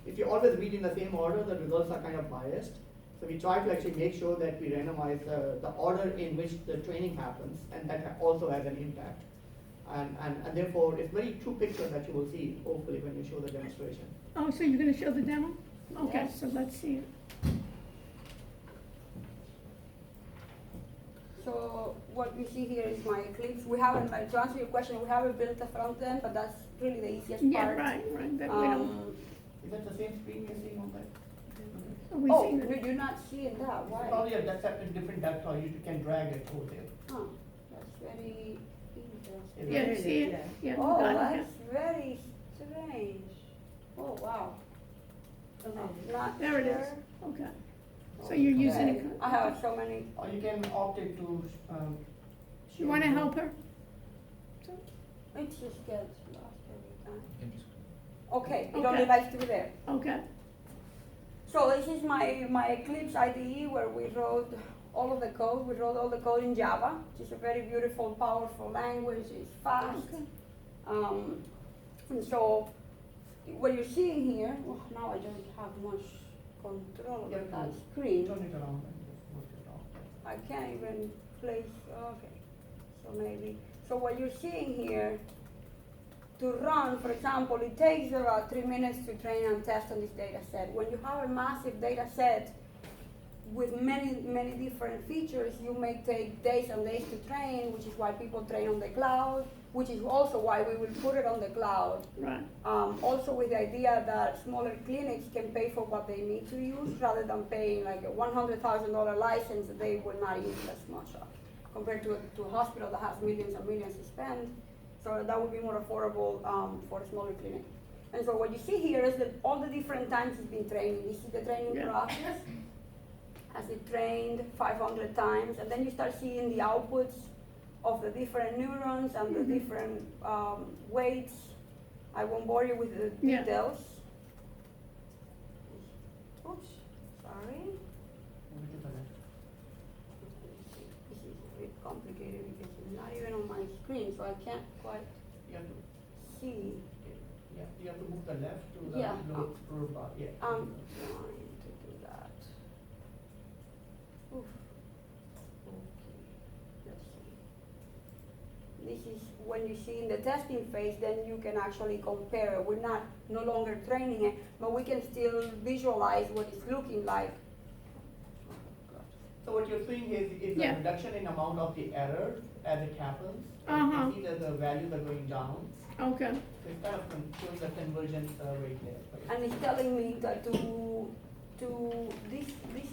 if you always read in the same order, the results are kind of biased. So we try to actually make sure that we randomize the order in which the training happens, and that also has an impact. And therefore, it's very true picture that you will see, hopefully, when you show the demonstration. Oh, so you're gonna show the demo? Okay, Yes. so let's see it. So what you see here is my Eclipse. We haven't, to answer your question, we haven't built a front end, but that's really the easiest Yeah, part. right, that we don't, Is that the same screen you're seeing on that? are we Oh, seeing no, it? you're not seeing that, It's why? probably a different depth, or you can drag it over there. Huh, that's very interesting. Yeah, you see it? Yeah, you Oh, got it, that's very strange. Oh, wow. Okay. Not There it is. sure. Okay. So you're using Okay. it. I have so many. Or you can opt it to, You wanna help her? It just gets lost every time. You can just- Okay, it Okay. only likes to be there. Okay, So this is my Eclipse IDE where we wrote all of the code. We wrote all the code in Java, which is a very beautiful, powerful language. It's fast. okay. And so what you're seeing here, well, now I don't have much control over Yeah, that no. screen. turn it around and just move it around. I can't even place, okay, so maybe, so what you're seeing here, to run, for example, it takes about 3 minutes to train and test on this data set. When you have a massive data set with many different features, you may take days and days to train, which is why people train on the cloud, which is also why we will put it on the cloud. Right, Also with the idea that smaller clinics can pay for what they need to use rather than paying like a $100,000 license that they will not use as much of, compared to a hospital that has millions and millions to spend. So that would be more affordable for a smaller clinic. And so what you see here is that all the different times it's been training. This is the training Yeah. process. As it trained 500 times, and then you start seeing the outputs of the different neurons and the different weights. I won't bore you with the Yeah. details. Oops, sorry. Move it to the left. This is a bit complicated because it's not even on my screen, so I can't quite You have to, see. yeah, you have to move the left to the Yeah. lower bar, yeah. I'm trying to do that. Oof. Okay, let's see. This is when you see in the testing phase, then you can actually compare. We're not no longer training it, but we can still visualize what it's looking like. So what you're seeing is Yeah. a reduction in amount of the error as it happens. Uh-huh. You see that the values are going down. okay. So it's kind of showing the convergence rate there. And it's telling me that this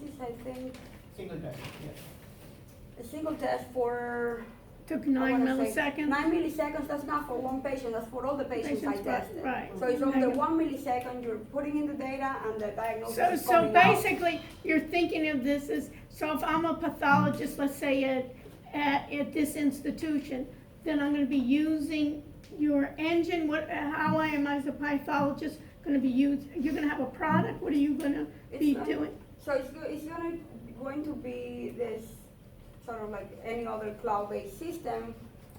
is I think Single test, yeah. a single test for Took I 9 wanna say milliseconds? 9 milliseconds, that's not for one patient, that's for all the patients I Patients, right, tested. right. So it's on the Okay. 1 millisecond, you're putting in the data and the diagnosis So, is so coming out. basically, you're thinking of this as, so if I'm a pathologist, let's say at this institution, then I'm gonna be using your engine, how am I as a pathologist gonna be you're gonna have a product, what are you gonna be It's, doing? So it's going to be this sort of like any other cloud-based system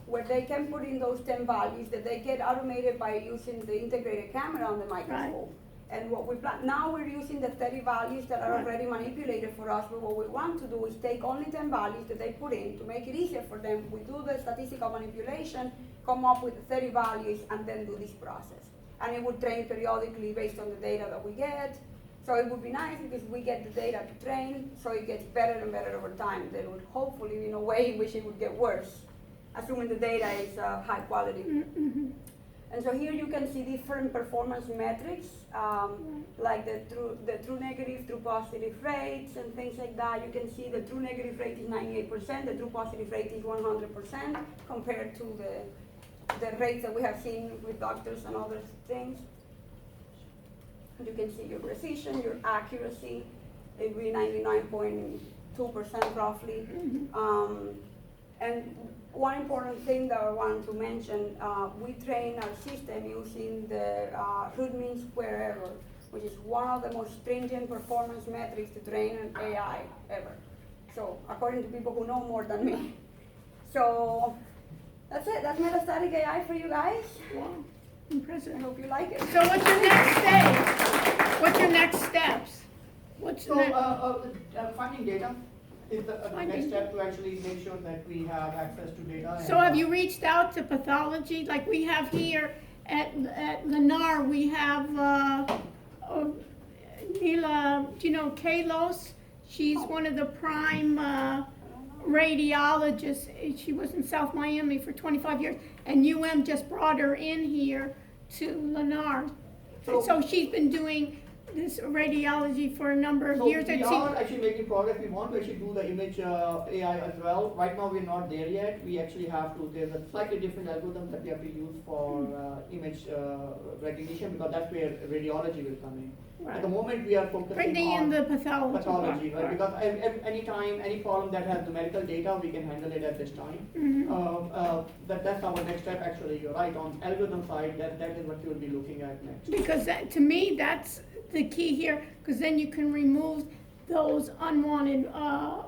where they can put in those 10 values that they get automated by using the integrated camera on the microscope. And what we plan, now we're using the 30 values that are Right. already manipulated for us, but what we want to do is take only 10 values that they put in to make it easier for them. We do the statistical manipulation, come up with the 30 values, and then do this process. And it would train periodically based on the data that we get. So it would be nice because we get the data to train, so it gets better and better over time. There would hopefully be no way in which it would get worse, assuming the data is high quality. Mm-hmm. And so here you can see different performance metrics, like the true negative, true positive rates and things like that. You can see the true negative rate is 98%, the true positive rate is 100% compared to the rates that we have seen with doctors and other things. You can see your precision, your accuracy, it will be 99.2% roughly. And one important thing that I wanted to mention, we train our system using the root mean square error, which is one of the most stringent performance metrics to train an AI ever. So according to people who know more than me. So that's it, that's metastatic AI for you guys. Wow, I impressive. hope you like it. So what's your next stage? What's your next steps? What's So, next? finding data is the Finding next step to actually make sure that we have access to data. So have you reached out to pathology, like we have here at Lennar, we have, Nila, do you know Kalos? She's one of the prime, radiologists. She was in South Miami for 25 years, and UM just brought her in here to Lennar. So she's been doing this radiology for a number of years. We and are actually making progress. We want to actually do the image AI as well. Right now we're not there yet. We actually have to, there's a slightly different algorithm that we have to use for image recognition, because that's where radiology will come in. At the moment, we are focusing Bringing in on the pathology. pathology, part. right? Because anytime, any problem that has numerical data, we can handle it at this time. Mhm. That's our next step, actually, you're right, on algorithm side, that is what you'll be looking at next. Because that, to me, that's the key here, because then you can remove those unwanted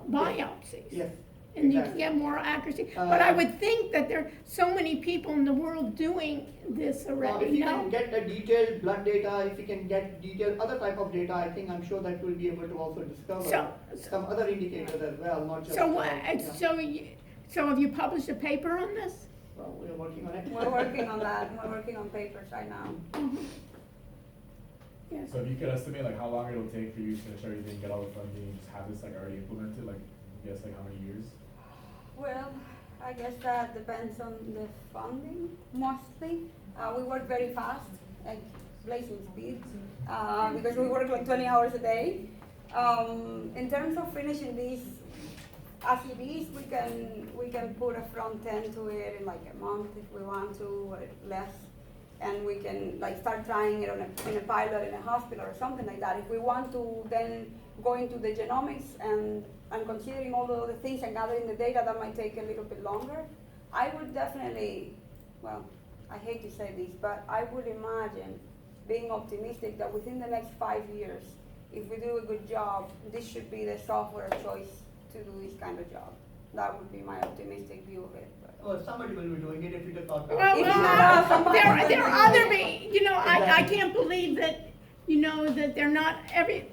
biopsies. Yes, And you can exactly. get more accuracy. But I Uh, would think that there are so many people in the world doing this Now, if already, you no? can get the detailed blood data, if you can get detailed other type of data, I think I'm sure that we'll be able to also discover So- some other indicators as well, not just. So, yeah. so have you published a paper on this? Well, we're working on it. We're working on that, we're working on papers right now. Yes. So if you could estimate like how long it'll take for you to finish everything, get all the funding, and just have this like already implemented, like, guess like how many years? Well, I guess that depends on the funding mostly. We work very fast, like blazing speed, because we work like 20 hours a day. In terms of finishing these, as it is, we can put a front end to it in like a month if we want to, or less. And we can like start trying it in a pilot in a hospital or something like that. If we want to then go into the genomics and considering all the other things and gathering the data, that might take a little bit longer. I would definitely, well, I hate to say this, but I would imagine being optimistic that within the next 5 years, if we do a good job, this should be the software of choice to do this kind of job. That would be my optimistic view of it. But. Oh, somebody will be doing it if you just thought. Well, If well, you have somebody there are to do other, it. you know, I Exactly. can't believe that, you know, that they're not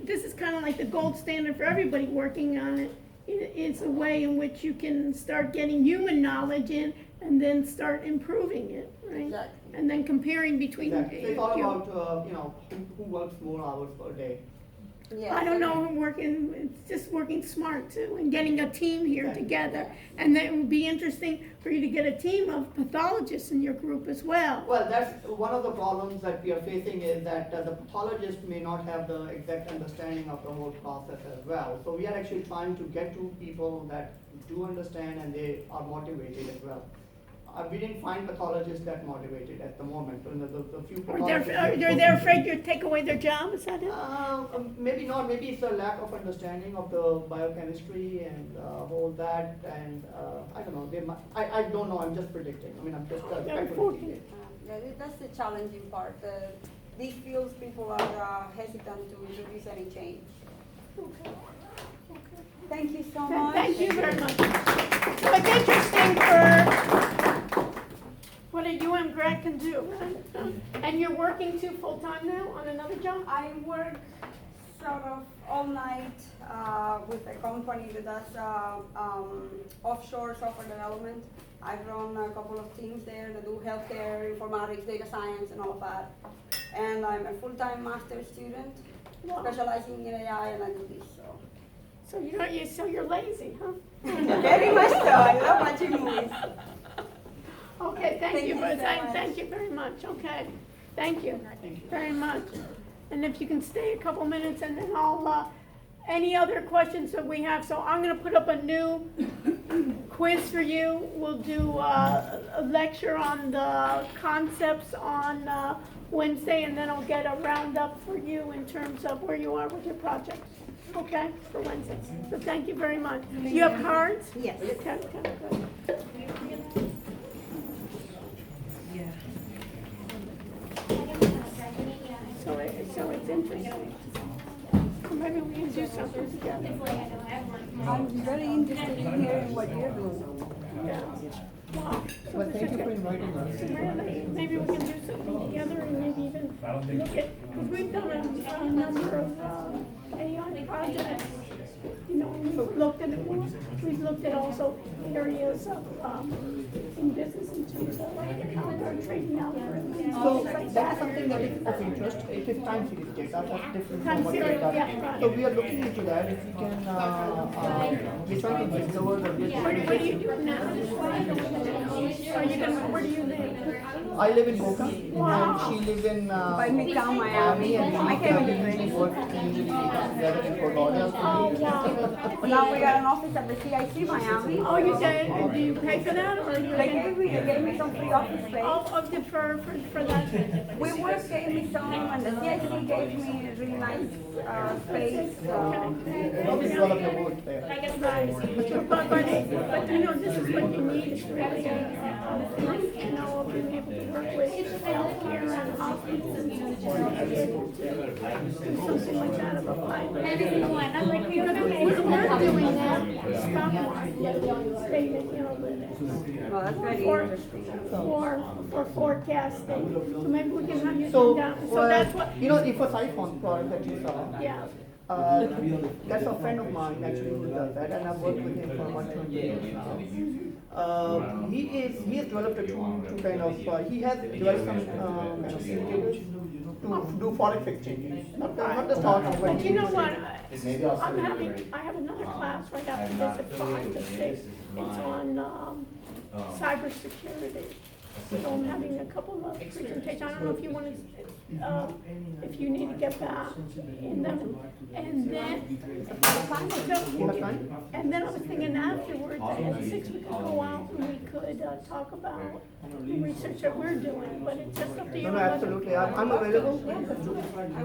this is kind of like the gold standard for everybody working on it. It's a way in which you can start getting human knowledge in and then start improving it, right? Exactly. And then comparing between. Exactly. So it's all you know, about, who works more hours per day. Yes, I don't know, it's just working smart too, and getting a team here together. And then it would be interesting for you to get a team of pathologists in your group as well. Well, that's one of the problems that we are facing is that the pathologist may not have the exact understanding of the whole process as well. So we are actually trying to get to people that do understand and they are motivated as well. We didn't find pathologists that motivated at the moment. The few Or pathologists. they're afraid you'd take away their job, is that it? Maybe not, maybe it's a lack of understanding of the biochemistry and all that, and I don't know, they might, I don't know, I'm just predicting, I mean, I'm just speculating it. Yeah, that's the challenging part. These fields, people are hesitant to introduce any change. Okay. Thank you so much. Thank you very much. So it's interesting for what a UM grad can do, right? And you're working full-time now on another job? I work sort of all night with a company that does offshore software development. I've run a couple of teams there that do healthcare, informatics, data science, and all of that. And I'm a full-time master's student, Wow. specializing in AI, and I do this. So you're lazy, huh? Very much so. I love watching movies. Okay, thank you, so much. thank you very much, okay. Thank you very much. And if you can stay a couple minutes and then I'll, any other questions that we have, so I'm gonna put up a new quiz for you. We'll do a lecture on the concepts on Wednesday, and then I'll get a roundup for you in terms of where you are with your projects, okay, for Wednesday. So thank you very much. Do you have cards? Yes. Okay, good. Yeah. So it's interesting. So maybe we can do something together. I'm very interested in hearing what you're doing. Yeah. Wow. So Well, this thank is you for good. inviting us. Really, maybe we can do something together and maybe even look at, because we've done a number of AI projects. You know, we've looked at also areas of, in business in terms of like how they're trading algorithms. So things like that is something that is of interest, it is time series data, that's different from what we Time series, have yeah, right. done. So we are looking into that, if we can, we're trying to discover the. What do you do now? Are you gonna, where do you live? I live in Boca, Wow. and she lives in, By Midtown Miami, and I came in the we training. work together in Fort Lauderdale. Oh, wow. Now we got an office at the CIC Miami. Oh, you did, and do you pay for that, or you? They gave me some free office space. Oh, for that? WeWork gave me some, and the CIC gave me a really nice, space, Obviously, all of your vote there. But you know, this is what you need, is really, you know, being able to work with healthcare and hospitals and so forth, to be able to do something like that of a pilot. We're doing that, stock market statement, you know, well, that's very for, interesting. for forecasting, so maybe we can have you So, come down, so that's what, you know, if a iPhone product that you saw, yeah. That's a friend of mine actually who does that, and I've worked with him for 120 years now. He has developed a tool to kind of, he has developed some kind of indicators to do forex exchanges. Not the stock, But you know what, Maybe I'll send it right. I have another class right after this at 5 to 6, it's on, cybersecurity. So I'm having a couple of presentations, I don't know if you want to, if you need to get back in them, and then, and then I was thinking afterwards, at 6 we could go out and we could, talk about the research that we're doing, but it's just up to you. No, absolutely, I'm available. I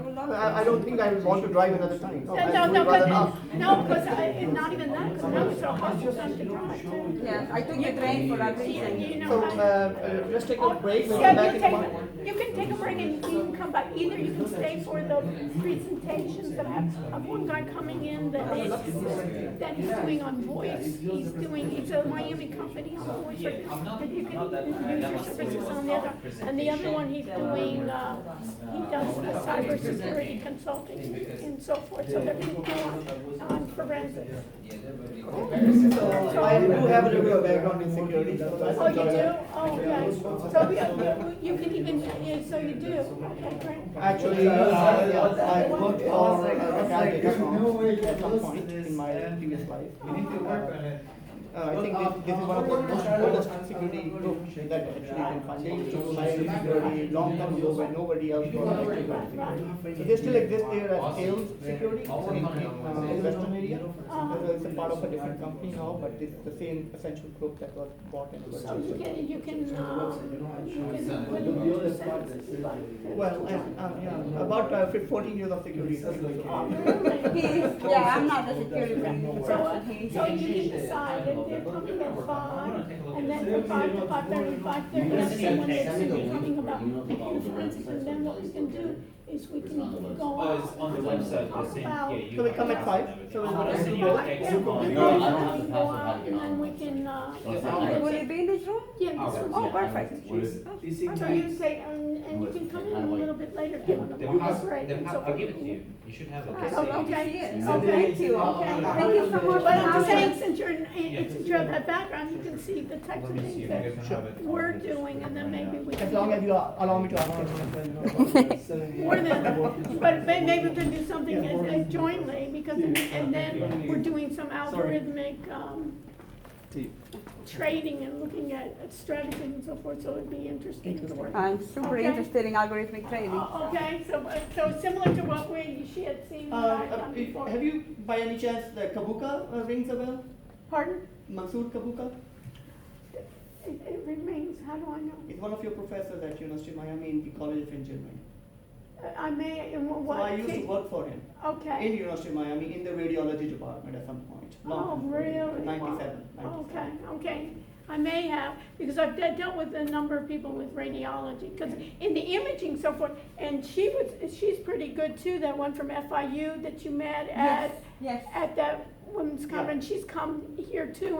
would love I don't think I will want to drive another time. No, I would no, rather but, not. no, because not even that, because now it's so hard for them to drive too. Yes, I took the train for that reason. You So, know, let's take a break, we'll yeah, come back in one. you can take a break and you can come back, either you can stay for the presentations that I have one guy coming in that he's doing on voice, he's a Miami company on voice, that you can use your services on the other, and the other one he's doing, he does cybersecurity consulting and so forth, so that we can go on forensics. So I do have a little bit of background in security, so that's. Oh, you do? Oh, okay. So you can even, yeah, so you do, okay, great. Actually, I worked for a data firm at some point in my previous life. I think this is one of the most oldest security groups that actually can find. They used to do cybersecurity long time ago when nobody else was actually doing security. So they still exist there as sales security in Western area. It's a part of a different company now, but it's the same essential group that was bought and So you can put it in well, yeah, about 14 years of security. Yeah, I'm not the security person. So you can decide, if they're coming at 5, and then from 5 to 5:30, 5:30, that's someone that's coming about computer forensics, and then what we can do is we can go on. It's on the website, the same, yeah, you. So we come at 5, so we'll It's in go. your text We on- go out, and then we can, Will it be in this room? yeah, this Oh, one's. perfect. So you say, and you can come in a little bit later, if you want to The go pass- break the and pa- so I'll forth. give it to you, you should have it. Okay, So okay, thank you. okay. Thank you so much. But I'm saying, since you have that background, you can see the types Let of me see things if that I can have it. we're doing, and then maybe we can. As long as you allow me to ask. More than, but maybe we can do something jointly, because, and then we're doing some algorithmic, trading and looking at strategies and so forth, so it'd be interesting to work. I'm super Okay. interested in algorithmic trading. Okay, so similar to what she had seen that I've done before. Have you, by any chance, the Kabuka rings a bell? Pardon? Mansoor Kabuka? It remains, how do I know? He's one of your professors at University of Miami in the College of Engineering. I may, in So what I used to case? work for him in Okay. University of Miami in the radiology department at some point. Oh, Long time ago. really? 97. Okay, okay. I may have, because I've dealt with a number of people with radiology, because in the imaging so forth, and she's pretty good too, that one from FIU that you met Yes. at that women's conference, she's come here too,